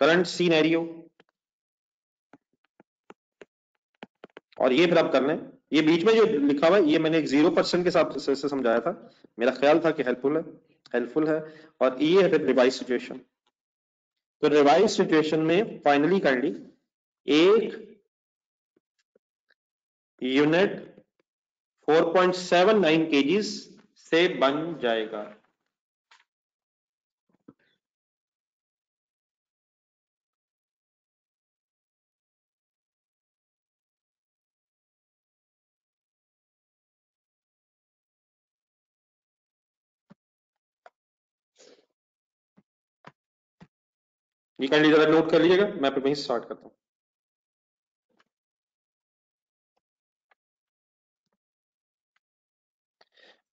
करंट सिनेरियो, और ये फिर आप कर लें। ये बीच में जो लिखा हुआ है ये मैंने एक 0% के हिसाब से समझाया था, मेरा ख्याल था कि हेल्पफुल है। और ये है फिर रिवाइज सिचुएशन। तो रिवाइज सिचुएशन में फाइनली काइंडली एक यूनिट 4.79 केजीज से बन जाएगा। ये काइंडली जरा नोट कर लीजिएगा, मैं फिर वहीं स्टार्ट करता हूँ।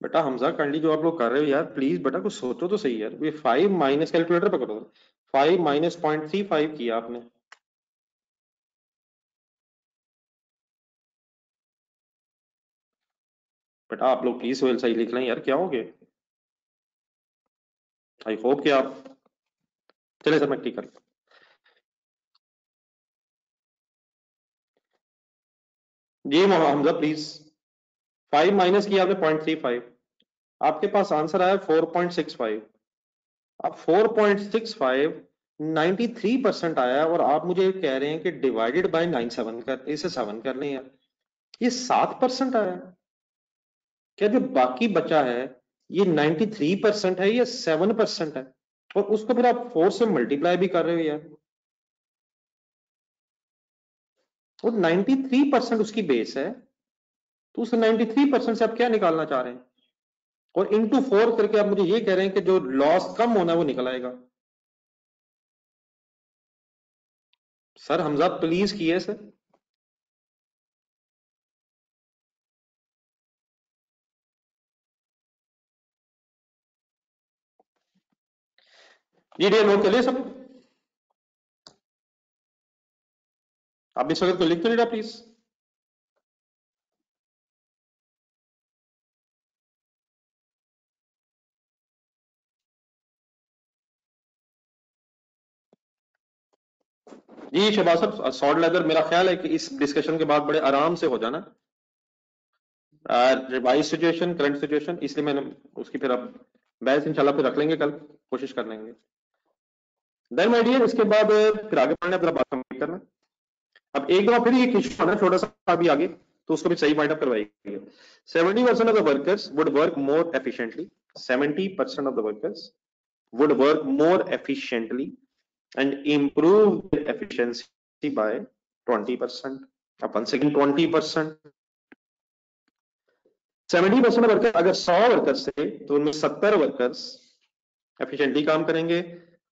बेटा हमजा काइंडली जो आप लोग कर रहे हो यार, प्लीज बेटा कुछ सोचो तो सही यार। ये 5 माइनस कैलकुलेटर पकड़ो, 5 माइनस 0.35 किया आपने। बेटा आप लोग प्लीज सही लिख लें यार, क्या हो गया। आई होप कि आप, चले सर मैं ठीक कर, जी हमजा प्लीज। 5 माइनस किया आपने 0.35, आपके पास आंसर आया 4.65। अब 4.65 93% आया, और आप मुझे कह रहे हैं कि डिवाइडेड बाय 97 कर, इसे 7 कर लें यार। ये 7% आया। क्या जो बाकी बचा है ये 93% है या 7% है? और उसको फिर आप 4 से मल्टीप्लाई भी कर रहे हो यार। वो 93% उसकी बेस है, तो उस 93% से आप क्या निकालना चाह रहे हैं? और इंटू 4 करके आप मुझे ये कह रहे हैं कि जो लॉस कम होना है वो निकल आएगा। सर हमजा प्लीज किए सर। ये नोट कर लिया सब? आप इस वक्त तो लिख तो नहीं रहा प्लीज। जी शहबाज साहब, सॉल्ट लेदर मेरा ख्याल है कि इस डिस्कशन के बाद बड़े आराम से हो जाना। रिवाइज सिचुएशन, करंट सिचुएशन, इसलिए मैंने उसकी फिर अब बहस इंशाल्लाह फिर रख लेंगे कल, कोशिश कर लेंगे। देन माय डियर, इसके बाद फिर आगे बढ़ना, अपना बात कंप्लीट करना। अब एक दफा फिर ये इशू आना छोटा सा अभी आगे, तो उसको भी सही वाइंड अप करवाइएगा। 70% of the workers would work more efficiently, 70% of the workers would work more efficiently and improve their efficiency by 20%. अब once again 20%, 70% वर्कर, अगर 100 वर्कर्स थे तो उनमें 70 वर्कर्स एफिशिएंटली काम करेंगे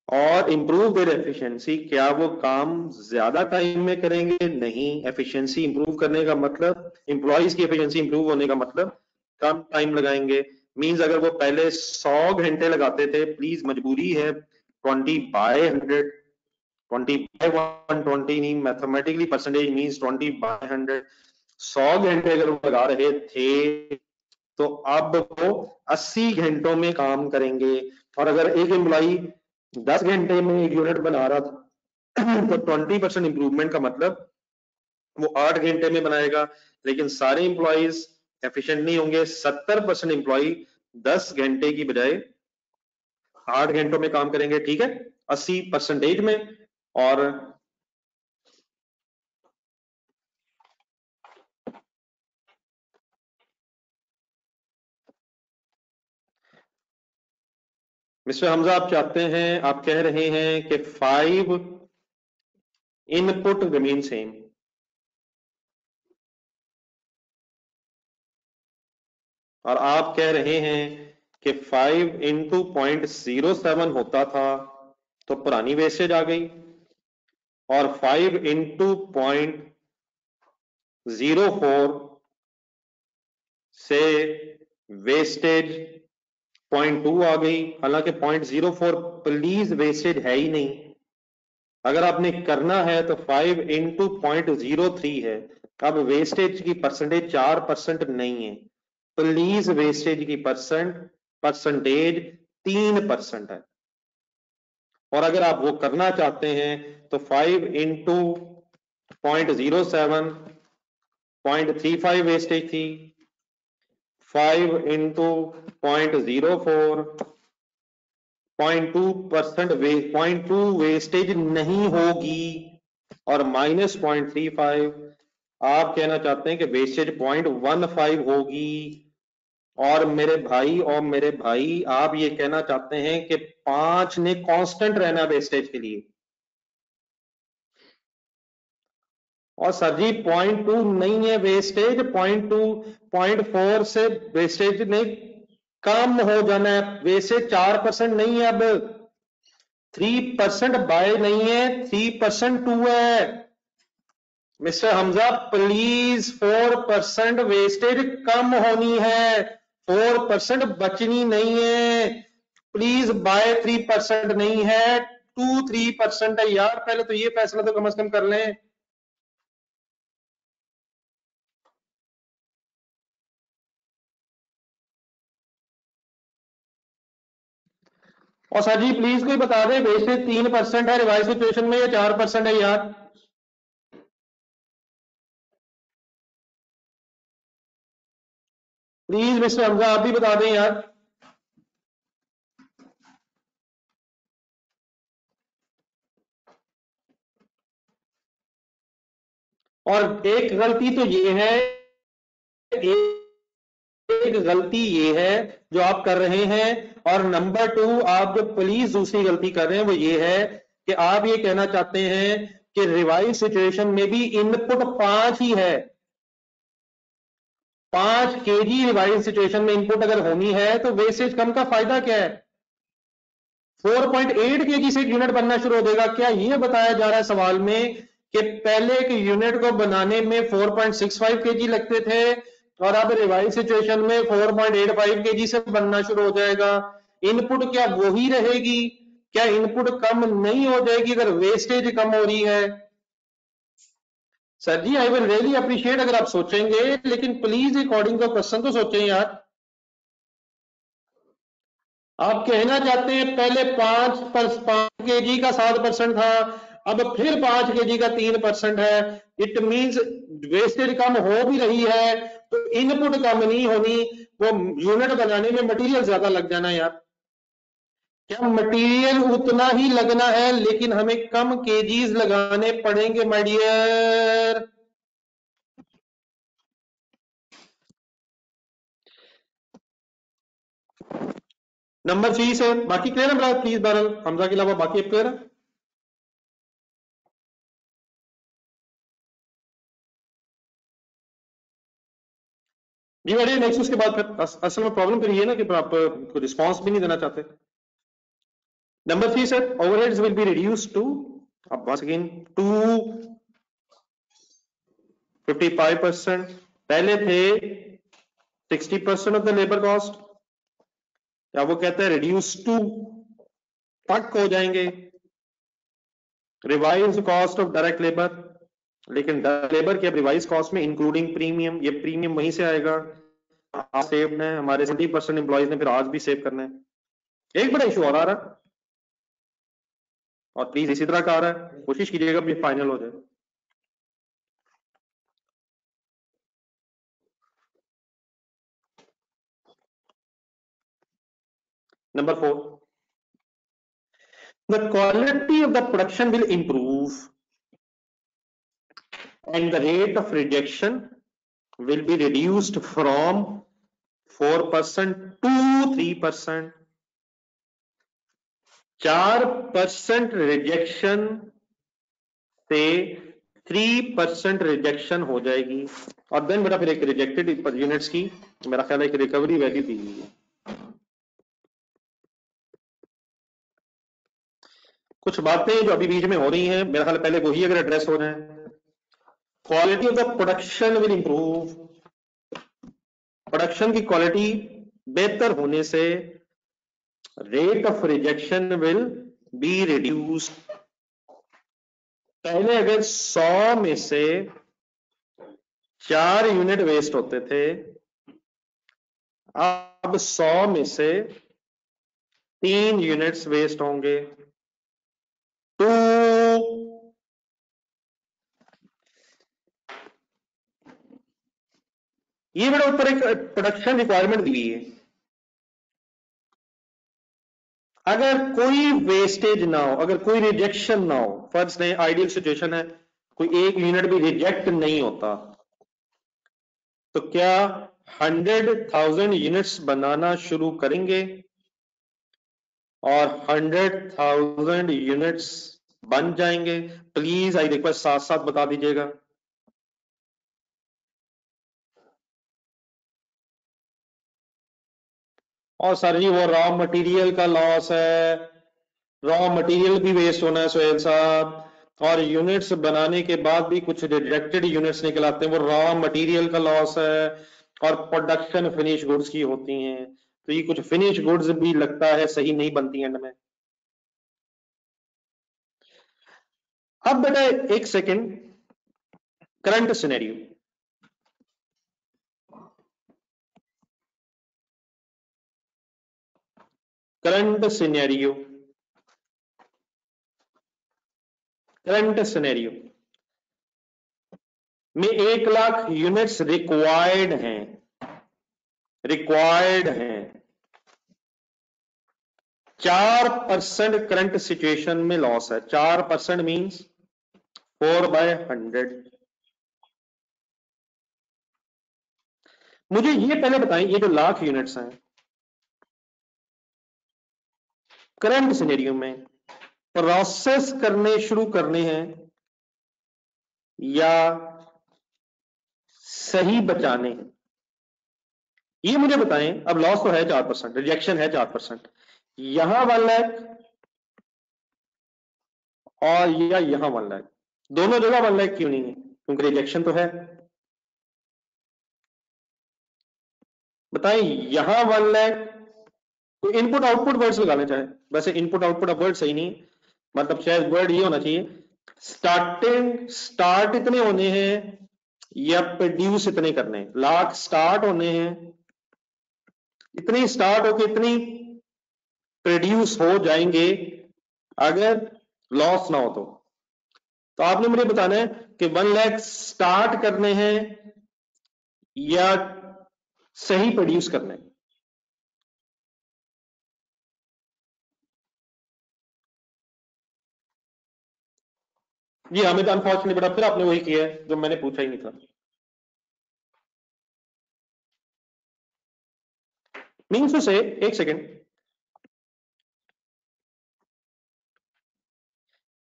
और इंप्रूव देयर एफिशिएंसी। क्या वो काम ज्यादा टाइम में करेंगे? नहीं। एफिशिएंसी इंप्रूव करने का मतलब, एम्प्लॉइज की एफिशिएंसी इंप्रूव होने का मतलब कम टाइम लगाएंगे। मींस अगर वो पहले 100 घंटे लगाते थे, प्लीज मजबूरी है, 20/100, 20/120 नहीं, मैथमेटिकली परसेंटेज मींस 20/100। 100 घंटे अगर वो लगा रहे थे तो अब वो 80 घंटों में काम करेंगे। और अगर एक एम्प्लॉई 10 घंटे में एक यूनिट बना रहा था तो 20% इंप्रूवमेंट का मतलब वो 8 घंटे में बनाएगा। लेकिन सारे इंप्लॉइज एफिशिएंट नहीं होंगे, 70% इंप्लॉई 10 घंटे की बजाय 8 घंटों में काम करेंगे, ठीक है, 80% में। और मिस्टर हमजा, आप चाहते हैं, आप कह रहे हैं कि 5 इनपुट रिमेन सेम, और आप कह रहे हैं कि 5 इंटू 0.07 होता था तो पुरानी वेस्टेज आ गई, और 5 इंटू 0.04 से वेस्टेज 0.2 आ गई। हालांकि 0.04 प्लीज वेस्टेज है ही नहीं। अगर आपने करना है तो 5 इंटू 0.03 है। अब वेस्टेज की परसेंटेज 4% नहीं है, प्लीज वेस्टेज की परसेंटेज 3% है। और अगर आप वो करना चाहते हैं तो 5 इंटू 0.07, 0.35 वेस्टेज थी, 5 इंटू 0.04, 0.2% 0.2 वेस्टेज नहीं होगी, और -0.35 आप कहना चाहते हैं कि वेस्टेज 0.15 होगी। और मेरे भाई आप ये कहना चाहते हैं कि 5 ने कांस्टेंट रहना वेस्टेज के लिए। और सर जी 0.2 नहीं है वेस्टेज, 0.2, 0.4 से वेस्टेज ने कम हो जाना है, वेस्टेज 4% नहीं है अब। 3% बाय नहीं है, 3% टू है। मिस्टर हमजा प्लीज 4% वेस्टेज कम होनी है, 4% बचनी नहीं है। प्लीज बाय 3% नहीं है, 2-3% है यार। पहले तो ये फैसला तो कम से कम कर लें। और सर जी प्लीज कोई बता दे वेस्टेज 3% है रिवाइज सिचुएशन में या 4% है यार। प्लीज मिस्टर हमजा आप भी बता दें यार। और एक गलती तो ये है, एक गलती ये है जो आप कर रहे हैं, और नंबर 2 आप जो प्लीज दूसरी गलती कर रहे हैं वो ये है कि आप ये कहना चाहते हैं कि रिवाइज सिचुएशन में भी इनपुट 5 ही है। 5 kg रिवाइज सिचुएशन में इनपुट अगर होनी है तो वेस्टेज कम का फायदा क्या है? 4.8 kg से एक यूनिट बनना शुरू हो जाएगा। क्या यह बताया जा रहा है सवाल में कि पहले एक यूनिट को बनाने में 4.65 kg लगते थे और अब रिवाइज सिचुएशन में 4.85 kg से बनना शुरू हो जाएगा? इनपुट क्या वही रहेगी? क्या इनपुट कम नहीं हो जाएगी अगर वेस्टेज कम हो रही है? Sir ji I will really appreciate अगर आप सोचेंगे, लेकिन प्लीज अकॉर्डिंग टू क्वेश्चन तो सोचें यार। आप कहना चाहते हैं पहले 5 kg का 7% था, अब फिर 5 kg का 3% है। इट मींस वेस्टेज कम हो भी रही है तो इनपुट कम नहीं होनी, वो यूनिट बनाने में मटेरियल ज्यादा लग जाना यार। क्या मटेरियल उतना ही लगना है लेकिन हमें कम केजीज लगाने पड़ेंगे माय डियर। नंबर 3 से बाकी क्लियर है प्लीज बहरल हमजा के अलावा बाकी क्लियर है? जी बढ़िया। नेक्स्ट उसके बाद फिर असल में प्रॉब्लम फिर ये ना कि आप रिस्पॉन्स भी नहीं देना चाहते। Number 3 sir, overheads will be reduce to, अब once again टू 55%। पहले थे 60% ऑफ द लेबर कॉस्ट, क्या वो कहते हैं रिड्यूस टू तक हो जाएंगे revise cost of direct labour. लेकिन डायरेक्ट लेबर की अब रिवाइज कॉस्ट में इंक्लूडिंग प्रीमियम, ये प्रीमियम वहीं से आएगा। आज सेव है हमारे 70% एम्प्लॉइज ने फिर आज भी सेव करना है। एक बड़ा इशू और आ रहा है, और प्लीज इसी तरह का आ रहा है, कोशिश कीजिएगा भी फाइनल हो जाए। Number 4, the quality of the production will improve and the rate of rejection will be reduced from 4% to 3%। 4% rejection से 3% रिजेक्शन हो जाएगी, और देन बेटा फिर एक रिजेक्टेड यूनिट्स की मेरा ख्याल है एक रिकवरी वैल्यू दी हुई है। कुछ बातें जो अभी बीच में हो रही हैं मेरा ख्याल पहले वही अगर एड्रेस हो जाए। Quality of the production will improve, production की क्वालिटी बेहतर होने से rate of rejection will be reduced. पहले अगर 100 में से 4 यूनिट वेस्ट होते थे, अब 100 में से 3 यूनिट्स वेस्ट होंगे। टू, ये मेरे ऊपर एक प्रोडक्शन रिक्वायरमेंट दी है। अगर कोई वेस्टेज ना हो, अगर कोई रिजेक्शन ना हो, फर्स्ट नहीं आइडियल सिचुएशन है कोई एक यूनिट भी रिजेक्ट नहीं होता, तो क्या 100,000 यूनिट्स बनाना शुरू करेंगे? और 100,000 यूनिट्स बन जाएंगे? प्लीज आई रिक्वेस्ट साथ साथ बता दीजिएगा। और सर जी वो रॉ मटेरियल का लॉस है, रॉ मटेरियल भी वेस्ट होना है सोहेल साहब, और यूनिट्स बनाने के बाद भी कुछ रिजेक्टेड यूनिट्स निकल आते हैं, वो रॉ मटेरियल का लॉस है, और प्रोडक्शन फिनिश गुड्स की होती हैं, तो ये कुछ फिनिश गुड्स भी लगता है सही नहीं बनती एंड में। अब बेटा एक second, current scenario, current scenario, current scenario में 1 लाख यूनिट्स रिक्वायर्ड हैं 4% करंट सिचुएशन में लॉस है, 4% मीन्स 4/100। मुझे ये पहले बताएं, ये जो लाख यूनिट्स हैं करंट सिनेरियो में प्रोसेस करने शुरू करने हैं या सही बचाने हैं, ये मुझे बताएं। अब लॉस तो है 4%, रिजेक्शन है 4%, यहां 1 लाख और या यहां 1 लाख, दोनों जगह 1 लाख क्यों नहीं है? क्योंकि रिजेक्शन तो है। बताएं यहां 1 लाख, तो इनपुट आउटपुट वर्ड्स लगाने चाहे, वैसे इनपुट आउटपुट अब वर्ड सही नहीं, मतलब शायद वर्ड ये होना चाहिए स्टार्ट इतने होने हैं या प्रोड्यूस इतने करने हैं। लाख स्टार्ट होने हैं, इतनी स्टार्ट होके इतनी प्रोड्यूस हो जाएंगे अगर लॉस ना हो तो आपने मुझे बताना है कि 1 लाख स्टार्ट करने हैं या सही प्रोड्यूस करने हैं। जी हमें तो अनफॉर्चुनेटली बेटा फिर आपने वही किया है जो मैंने पूछा ही नहीं था। मीन्स टू से, एक सेकेंड,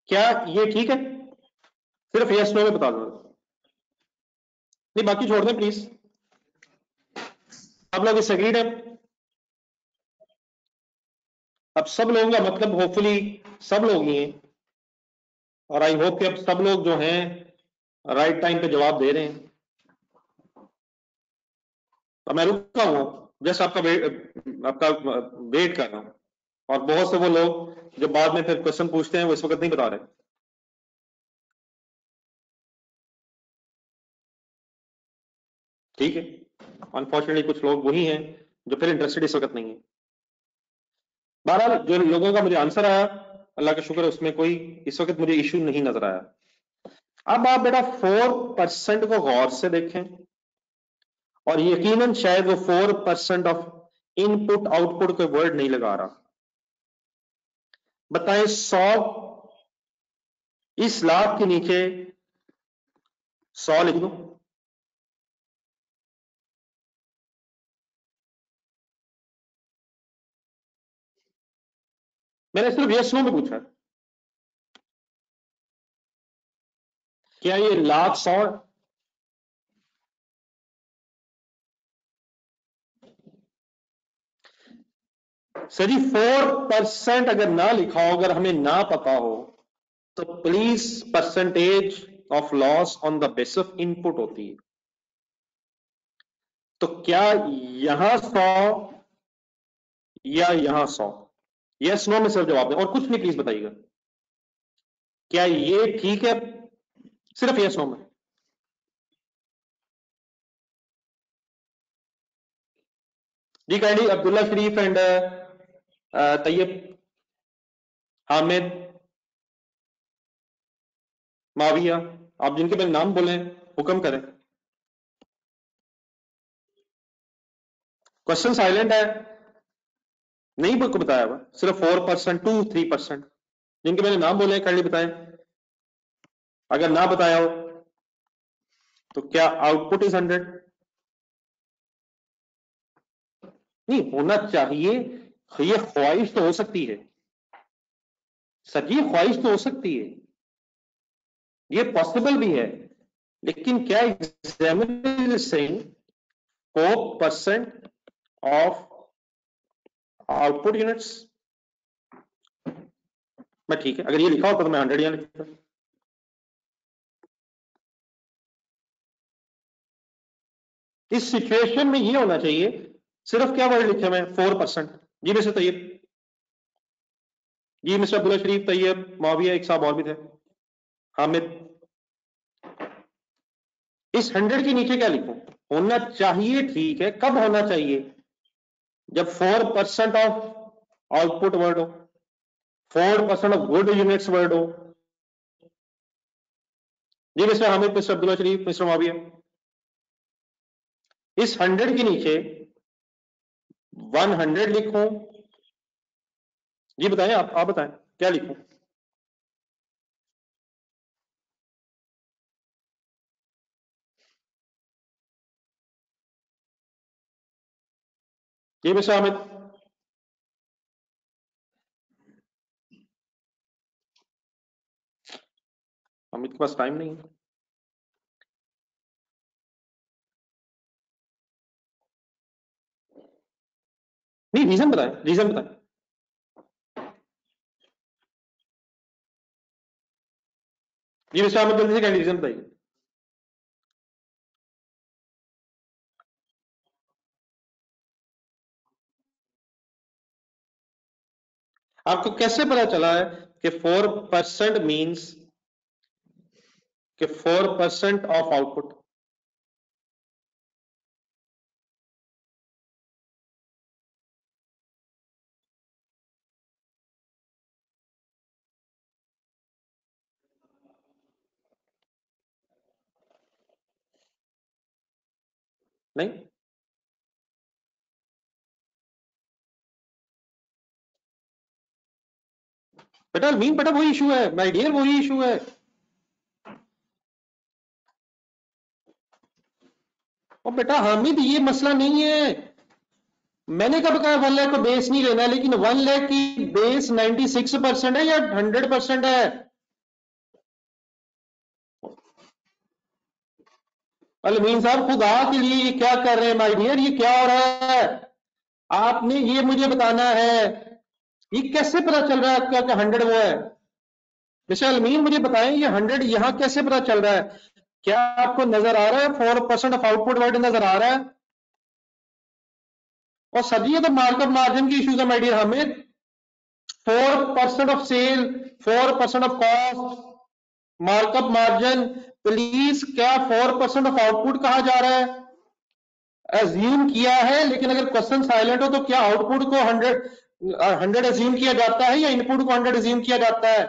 क्या ये ठीक है? सिर्फ यस नो में बता दो, नहीं बाकी छोड़ दें प्लीज। आप लोग इस एग्रीड है? अब सब लोगों का मतलब होपफुली सब लोग ही हैं, और आई होप कि अब सब लोग जो हैं राइट टाइम पे जवाब दे रहे हैं। तो मैं रुका हुआ जस्ट आपका वेट कर रहा हूं, और बहुत से वो लोग जो बाद में फिर क्वेश्चन पूछते हैं वो इस वक्त नहीं बता रहे। ठीक है, अनफॉर्चुनेटली कुछ लोग वही हैं जो फिर इंटरेस्टेड इस वक्त नहीं है। बहरहाल जो लोगों का मुझे आंसर आया, अल्लाह का शुक्र है, उसमें कोई इस वक्त मुझे इशू नहीं नजर आया। अब आप बेटा 4% को गौर से देखें, और यकीनन शायद वो 4% ऑफ इनपुट आउटपुट कोई वर्ड नहीं लगा रहा। बताएं 100, इस लाख के नीचे 100 लिख दो। मैंने सिर्फ यस नो में पूछा, क्या ये लाख 100? सर जी 4% अगर ना लिखा हो, अगर हमें ना पता हो, तो please percentage of loss on the base of input होती है। तो क्या यहां 100 या यहां 100? यस नो में सिर्फ जवाब दें और कुछ नहीं प्लीज बताइएगा। क्या ये ठीक है? सिर्फ यस नो में। जी काइंडली अब्दुल्ला शरीफ एंड तैयब, हामिद, माविया, आप जिनके पहले नाम बोले हुक्म करें। क्वेश्चन साइलेंट है, नहीं बुक बताया हुआ, सिर्फ 4% टू 3%। जिनके मैंने नाम बोले काइंडली बताएं, अगर ना बताया हो तो क्या आउटपुट इज 100? नहीं होना चाहिए, ये ख्वाहिश तो हो सकती है सर, ये ख्वाहिश तो हो सकती है, ये पॉसिबल भी है, लेकिन क्या examiner is saying 4% of output units? मैं ठीक है, अगर ये लिखा होता तो मैं 100 यहाँ लिखता। इस सिचुएशन में ये होना चाहिए, सिर्फ क्या वर्ड लिखे हुए 4%। जी मिस्टर तैयब, जी मिस्टर अब्दुल्ला शरीफ, तैयब, माविया, एक साहब और भी थे, हामिद। इस 100 के नीचे क्या लिखूं? होना चाहिए, ठीक है, कब होना चाहिए? जब 4% ऑफ आउटपुट वर्ड हो, 4% ऑफ गुड यूनिट्स वर्ड हो। जी मिस्टर हामिद, मिस्टर अब्दुल्ला शरीफ, मिस्टर माविया, इस 100 के नीचे 100 लिखूं? जी बताएं, आप बताएं क्या लिखूं? जी मिस्टर हामिद, हामिद के पास टाइम नहीं है। नहीं, रीजन बताएं, रीजन बताएं। जी मिस्टर हामिद, जल्दी से क्या रीजन बताइए। आपको कैसे पता चला है कि 4% मीन्स कि 4% ऑफ आउटपुट? नहीं बेटा, मीन बेटा वही इशू है, माय डियर, वही इशू है। और बेटा हामिद, ये मसला नहीं है। मैंने कब कहा 1 लाख को बेस नहीं लेना, लेकिन 1 लाख की बेस 96% है या 100% है? अलमीन साहब, खुदा के लिए ये क्या कर रहे हैं माय डियर, ये क्या हो रहा है? आपने ये मुझे बताना है, ये कैसे पता चल रहा है आपका कि 100 वो है? मिस्टर अलमीन, मुझे बताएं, ये 100 यहां कैसे पता चल रहा है? क्या आपको नजर आ रहा है 4% ऑफ आउटपुट वर्ड नजर आ रहा है? और सर, ये तो मार्कअप मार्जिन की इश्यूज है my dear Hamid. 4% of sale, 4% of cost, markup margin. Please, क्या 4% ऑफ आउटपुट कहा जा रहा है? एज्यूम किया है, लेकिन अगर क्वेश्चन साइलेंट हो तो क्या आउटपुट को 100 एज्यूम किया जाता है या इनपुट को 100 एज्यूम किया जाता है?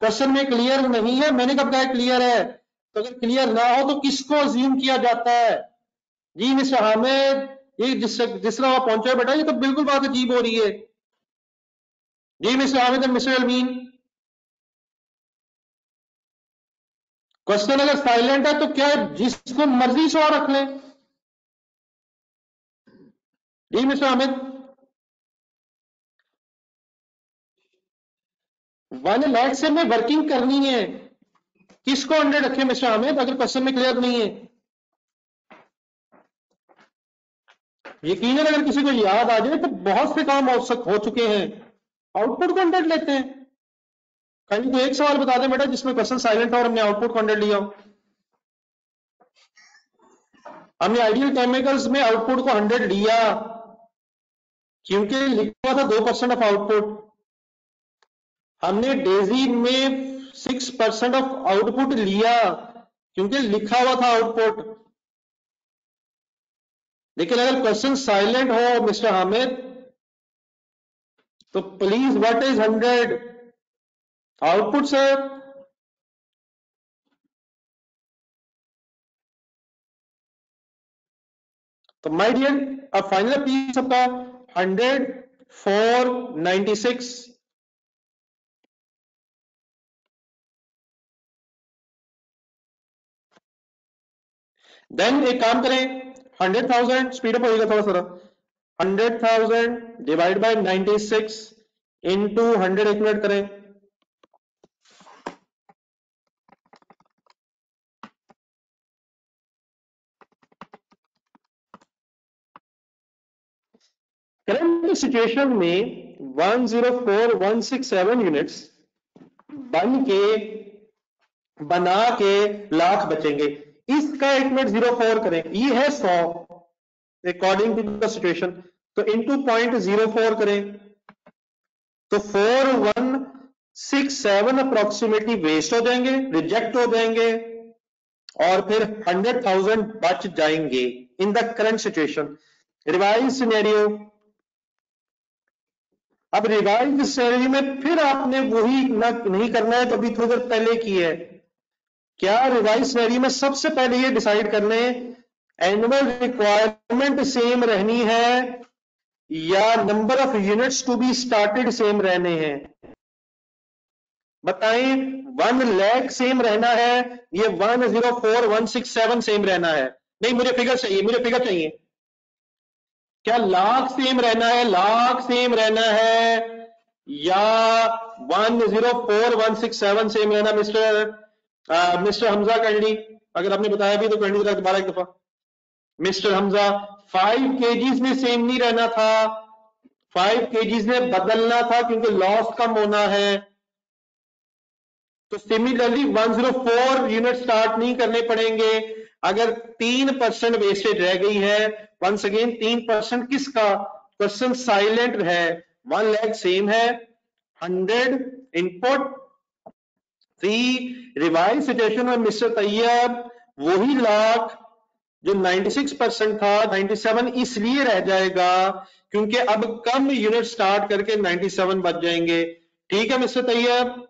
क्वेश्चन में क्लियर नहीं है, मैंने कब कहा क्लियर है? तो अगर क्लियर ना हो तो किसको अज्यूम किया जाता है? जी मिस्टर हामिद, ये जिस तरह आप पहुंचे बेटा, ये तो बिल्कुल बात अजीब हो रही है। जी mister Hamid and mister Almeen, question अगर साइलेंट है तो क्या जिसको मर्जी सो रख लें? जी मिस्टर हामिद, 1 लाख से हमें वर्किंग करनी है, किसको 100 रखे मिस्टर हामिद, अगर क्वेश्चन में क्लियर नहीं है? यकीनन अगर किसी को याद आ जाए तो बहुत से काम हो चुके हैं, आउटपुट को 100 लेते हैं। कहीं को एक सवाल बता दें बेटा जिसमें क्वेश्चन साइलेंट हो और हमने आउटपुट को 100 लिया हो। हमने आइडियल केमिकल्स में आउटपुट को 100 लिया क्योंकि लिखा था 2% ऑफ आउटपुट। हमने डेजी में 6% ऑफ आउटपुट लिया क्योंकि लिखा हुआ था आउटपुट। लेकिन अगर क्वेश्चन साइलेंट हो मिस्टर हामिद, तो please what is 100 output sir? तो माय डियर, अब फाइनल पीस आपका 100 4 96। देन एक काम करें, 100,000 स्पीड अप होएगा थोड़ा सा, 100,000 डिवाइड बाय 96 इंटू 100, एक मिनट करें। करंट सिचुएशन में 104,167 यूनिट्स बन के बना के लाख बचेंगे। इसका 8.04 करें, ये है 100 अकॉर्डिंग टू द सिचुएशन, तो इनटू 0.04 करें तो 4167 अप्रोक्सीमेटली वेस्ट हो जाएंगे, रिजेक्ट हो जाएंगे, और फिर 100,000 बच जाएंगे in the current situation. Revise scenario, अब रिवाइज सिनेरियो में फिर आपने वही नहीं करना है तो अभी थोड़ी देर पहले की है। क्या रिवाइज सिनेरियो में सबसे पहले ये डिसाइड कर लें एनुअल रिक्वायरमेंट सेम रहनी है या number of units to be started same रहने हैं। बताएं, 1 लाख सेम रहना है, ये 104,167 सेम रहना है? नहीं, मुझे फिगर चाहिए, मुझे फिगर चाहिए। क्या लाख सेम रहना है, लाख सेम रहना है, या 104,167 सेम रहना? मिस्टर हमजा कैंडी, अगर आपने बताया भी तो कैंडी दोबारा एक दफा। मिस्टर हमजा, 5 केजीज में सेम नहीं रहना था, 5 केजीज में बदलना था क्योंकि लॉस कम होना है। तो सिमिलरली 104 यूनिट स्टार्ट नहीं करने पड़ेंगे अगर 3% वेस्टेज रह गई है। वंस अगेन 3% किसका? क्वेश्चन साइलेंट है। 1 लाख सेम है, 100 इनपुट, 3 रिवाइज सिचुएशन में मिस्टर तैयब वही लाख जो 96% था 97 इसलिए रह जाएगा क्योंकि अब कम यूनिट स्टार्ट करके 97 बच जाएंगे। ठीक है मिस्टर तैयब,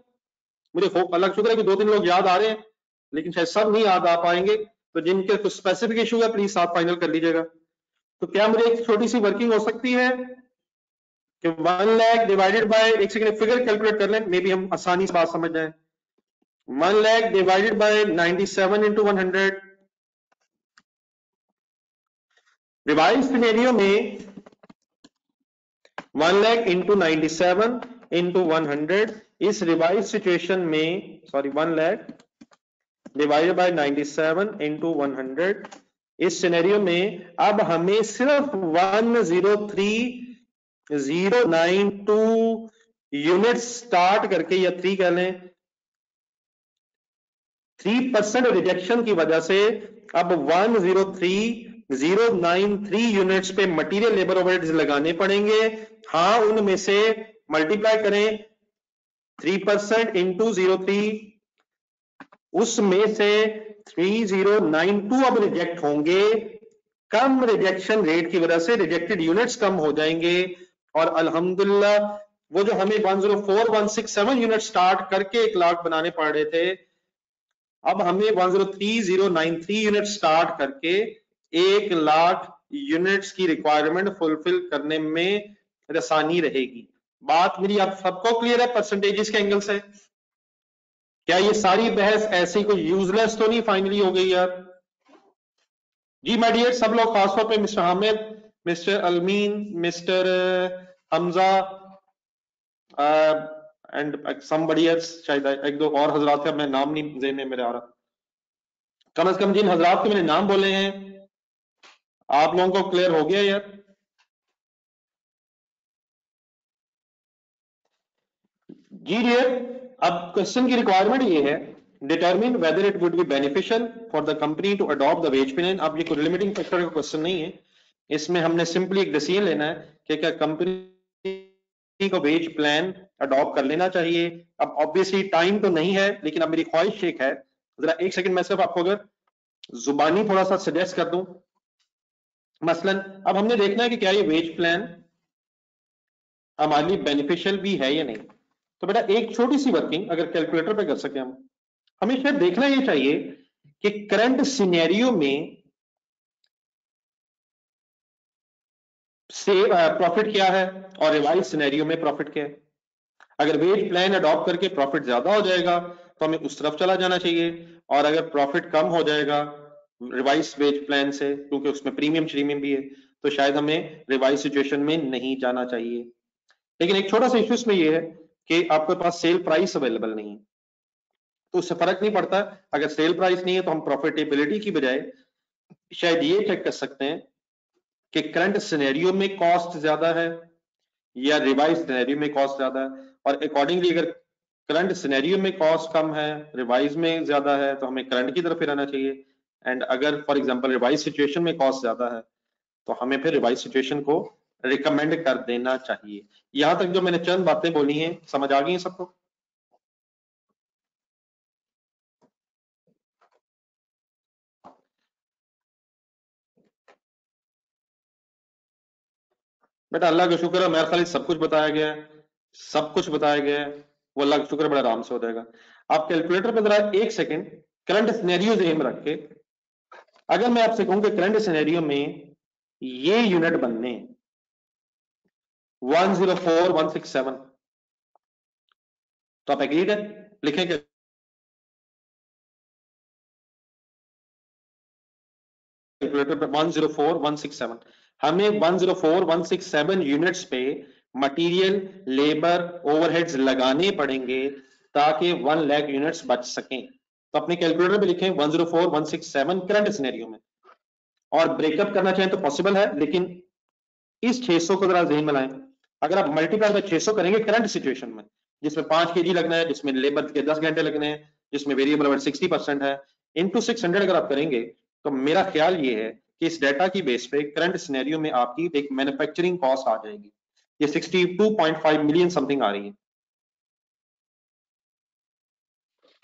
मुझे अलग शुक्र है कि 2-3 लोग याद आ रहे हैं, लेकिन शायद सब नहीं याद आ पाएंगे, तो जिनके कुछ स्पेसिफिक इशू है प्लीज साथ फाइनल कर लीजिएगा। तो क्या मुझे एक छोटी सी वर्किंग हो सकती है कि 1 लाख डिवाइडेड बाय, एक सेकंड फिगर कैलकुलेट कर लें, मे बी हम आसानी से बात समझ जाए। 1 lakh divided by 97 into 100। Revise scenario में 1 लाख इंटू 97 इंटू 100, इस रिवाइज सिचुएशन में sorry 1 lakh divided by 97 into 100, इस सिनेरियो में अब हमें सिर्फ 103,092 यूनिट स्टार्ट करके, या 3 कह लें, 3% रिजेक्शन की वजह से अब 103,093 यूनिट्स पे मटेरियल लेबर ओवरहेड्स लगाने पड़ेंगे। हाँ, उनमें से मल्टीप्लाई करें 3% इंटू 03, उसमें से 3092 अब रिजेक्ट होंगे। कम रिजेक्शन रेट की वजह से रिजेक्टेड यूनिट्स कम हो जाएंगे, और अल्हम्दुलिल्लाह वो जो हमें 104,167 यूनिट स्टार्ट करके 1 लाख बनाने पड़ रहे थे, अब हमें 103,093 यूनिट स्टार्ट करके 1 लाख यूनिट्स की रिक्वायरमेंट फुलफिल करने में आसानी रहेगी। बात मेरी आप सबको क्लियर है परसेंटेजेस के एंगल से? क्या ये सारी बहस ऐसी कोई यूजलेस तो नहीं फाइनली हो गई यार? जी माय डियर सब लोग, खासतौर पे mister Hamid, mister Al-Ameen, mister Hamza and somebody else, शायद एक दो और हजरात का मैं नाम नहीं ज़हन में मेरे आ रहा, कम से कम जिन हजरात के मैंने नाम बोले हैं आप लोगों को क्लियर हो गया यार? जी डियर, अब क्वेश्चन की रिक्वायरमेंट ये है, determine whether it would be beneficial for the company to adopt the wage plan. अब ये कोई लिमिटिंग फैक्टर का क्वेश्चन नहीं है, इसमें हमने सिंपली एक डिसीजन लेना है कि क्या कंपनी को वेज प्लान अडॉप्ट कर लेना चाहिए। अब ऑब्वियसली टाइम तो नहीं है, लेकिन अब मेरी ख्वाहिश एक है, जरा एक सेकंड मैं सिर्फ आपको अगर जुबानी थोड़ा सा सजेस्ट कर दूं। मसलन अब हमने देखना है कि क्या ये वेज प्लान हमारे लिए बेनिफिशियल भी है या नहीं। तो बेटा एक छोटी सी वर्किंग अगर कैलकुलेटर पे कर सके हम, हमें शायद देखना ये चाहिए कि करंट सिनेरियो में से प्रॉफिट क्या है और रिवाइज सिनेरियो में प्रॉफिट क्या है। अगर वेज प्लान अडॉप्ट करके प्रॉफिट ज्यादा हो जाएगा तो हमें उस तरफ चला जाना चाहिए, और अगर प्रॉफिट कम हो जाएगा रिवाइज वेज प्लान से, क्योंकि उसमें प्रीमियम श्रीमियम भी है, तो शायद हमें रिवाइज सिचुएशन में नहीं जाना चाहिए। लेकिन एक छोटा सा इश्यू इसमें यह है कि आपके पास सेल प्राइस अवेलेबल नहीं है, तो उससे फर्क नहीं पड़ता। अगर सेल प्राइस नहीं है तो हम प्रॉफिटेबिलिटी की बजाय शायद ये चेक कर सकते हैं कि करंट सिनेरियो में कॉस्ट ज्यादा है या रिवाइज सिनेरियो में कॉस्ट ज्यादा है, और अकॉर्डिंगली अगर करंट सिनेरियो में कॉस्ट कम है, रिवाइज में ज्यादा है, तो हमें करंट की तरफ फिर आना चाहिए। एंड अगर फॉर एग्जांपल रिवाइज सिचुएशन में कॉस्ट ज्यादा है तो हमें फिर रिवाइज सिचुएशन को रिकमेंड कर देना चाहिए। यहां तक जो मैंने चंद बातें बोली हैं समझ आ गई हैं सबको? बेटा अल्लाह का शुक्र है, मेरे ख्याल सब कुछ बताया गया है, सब कुछ बताया गया है, वो अल्लाह का शुक्र है, बड़ा आराम से हो जाएगा। आप कैलकुलेटर पे जरा एक सेकंड करंट सिनेरियो ज़हन में रख के, अगर मैं आपसे कहूं कि करंट सिनेरियो में ये यूनिट बनने 104167, तो आप एग्रीड है? लिखें कि कैलकुलेटर पे 104167, हमें 104167 यूनिट्स पे मटेरियल, लेबर, ओवरहेड्स लगाने पड़ेंगे ताकि 1 लाख यूनिट्स बच सकें। तो अपने कैलकुलेटर पे लिखें 104167 करंट सिनेरियो में, और ब्रेकअप करना चाहें तो पॉसिबल है, लेकिन इस 600 को जरा ज़हन में लाएं। अगर आप मल्टीप्लाई बाय 600 करेंगे करंट सिचुएशन में, जिसमें 5 केजी लगना है, जिसमें लेबर के 10 घंटे लगने हैं, जिसमें वेरिएबल ओवर 60% है, इनटू 600 अगर आप करेंगे, तो मेरा ख्याल ये है कि इस डाटा की बेस पे करंट सिनेरियो में आपकी एक मैन्युफैक्चरिंग कॉस्ट आ जाएगी, ये 62.5 मिलियन समथिंग आ रही है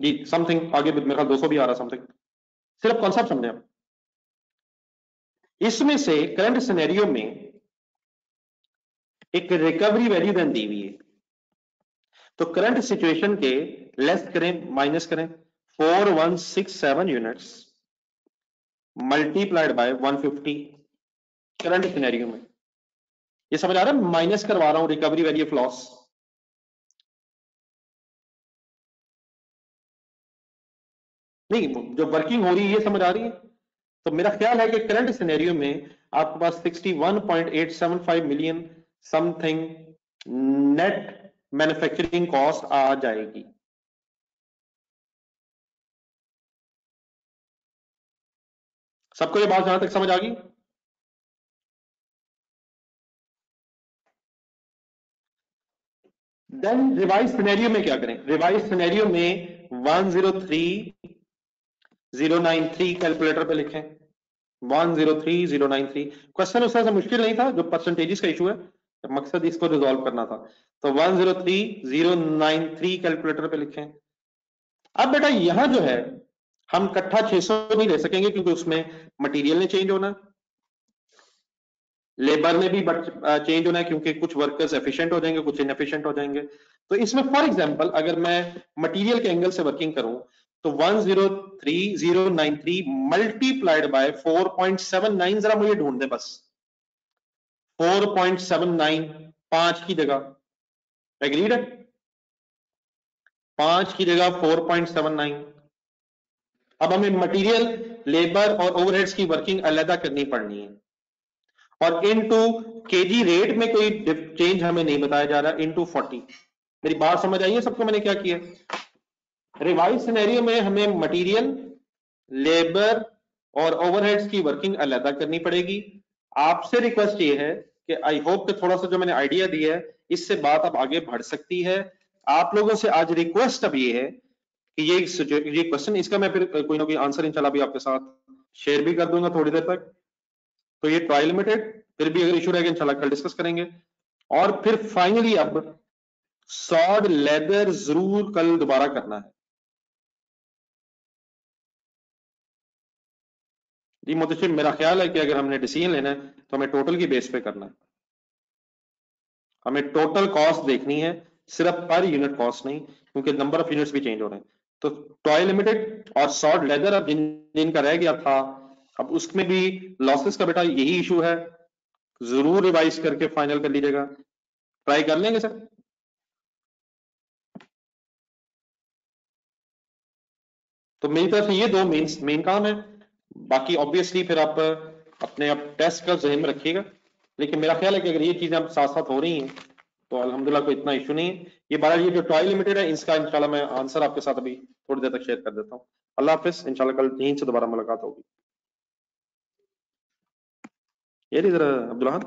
जी, समथिंग आगे मेरे ख्याल 200 भी आ रहा समथिंग। सिर्फ कॉन्सेप्ट समझे आप। इसमें से करंट सिनेरियो में एक रिकवरी वैल्यू देन दी हुई है, तो करंट सिचुएशन के लेस करें, माइनस करें 4167 units multiplied by 150 current scenario में। ये समझ आ रहा है? माइनस करवा रहा हूं रिकवरी वैल्यू ऑफ लॉस। नहीं, जो वर्किंग हो रही है ये समझ आ रही है? तो मेरा ख्याल है कि करंट सिनेरियो में आपके पास 61.875 million something net manufacturing cost आ जाएगी। सबको ये बात जहां तक समझ आ गई? देन रिवाइज सिनेरियो में क्या करें? रिवाइज सिनेरियो में 103093 कैलकुलेटर पे लिखें, 103093। क्वेश्चन उससे मुश्किल नहीं था, जो परसेंटेजेस का इशू है, तो मकसद इसको रिजॉल्व करना था। तो 103093 कैलकुलेटर पे लिखें। अब बेटा यहां जो है हम इकट्ठा 600 नहीं ले सकेंगे, क्योंकि उसमें मटेरियल ने चेंज होना, लेबर में भी चेंज होना है, क्योंकि कुछ वर्कर्स एफिशिएंट हो जाएंगे, कुछ इनएफिशिएंट हो जाएंगे। तो इसमें फॉर एग्जांपल अगर मैं मटेरियल के एंगल से वर्किंग करूं, तो 103093 मल्टीप्लाइड बाय 4.79, जरा मुझे ढूंढ दे बस, 4.79 5 की जगह, एग्रीड है? 5 की जगह 4.79। अब हमें मटेरियल, लेबर और ओवरहेड्स की वर्किंग अलग करनी पड़नी है, और इनटू केजी रेट में कोई चेंज हमें नहीं बताया जा रहा, इनटू 40। मेरी बात समझ आई है सबको? मैंने क्या किया, रिवाइज सिनेरियो में हमें मटेरियल, लेबर और ओवरहेड्स की वर्किंग अलग करनी पड़ेगी। आपसे रिक्वेस्ट ये है कि आई होप कि थोड़ा सा जो मैंने आइडिया दिया है इससे बात अब आगे बढ़ सकती है। आप लोगों से आज रिक्वेस्ट अब ये है कि ये क्वेश्चन, इसका मैं फिर कोई ना कोई आंसर इंशाल्लाह भी आपके साथ शेयर भी कर दूंगा थोड़ी देर तक। तो ये ट्रायल लिमिटेड, फिर भी अगर इशू रहेगा इंशाल्लाह कल डिस्कस करेंगे। और फिर फाइनली अब सॉड लेदर जरूर कल दोबारा करना है जी मुतशिम। मेरा ख्याल है कि अगर हमने डिसीजन लेना है तो हमें टोटल की बेस पे करना है, हमें टोटल कॉस्ट देखनी है, सिर्फ पर यूनिट कॉस्ट नहीं, क्योंकि नंबर ऑफ यूनिट्स भी चेंज हो रहे हैं। तो टॉय लिमिटेड और सॉड लेदर अब जिनका रह गया था, अब उसमें भी लॉसेस का बेटा यही इशू है, जरूर रिवाइज करके फाइनल कर लीजिएगा। ट्राई कर लेंगे सर? तो मेरी तरफ से ये दो मेन काम है, बाकी ऑब्वियसली फिर आप अपने आप टेस्ट का जहन में रखिएगा। लेकिन मेरा ख्याल है कि अगर ये चीजें आप साथ साथ हो रही हैं तो अल्हम्दुलिल्लाह कोई इतना इशू नहीं है। ये बारह, ये जो ट्रायल लिमिटेड है इसका इंशाल्लाह मैं आंसर आपके साथ अभी थोड़ी देर तक शेयर कर देता हूँ। अल्लाह हाफिज, इंशाल्लाह कल यहीं से दोबारा मुलाकात होगी। ये इधर अब्दुल्ला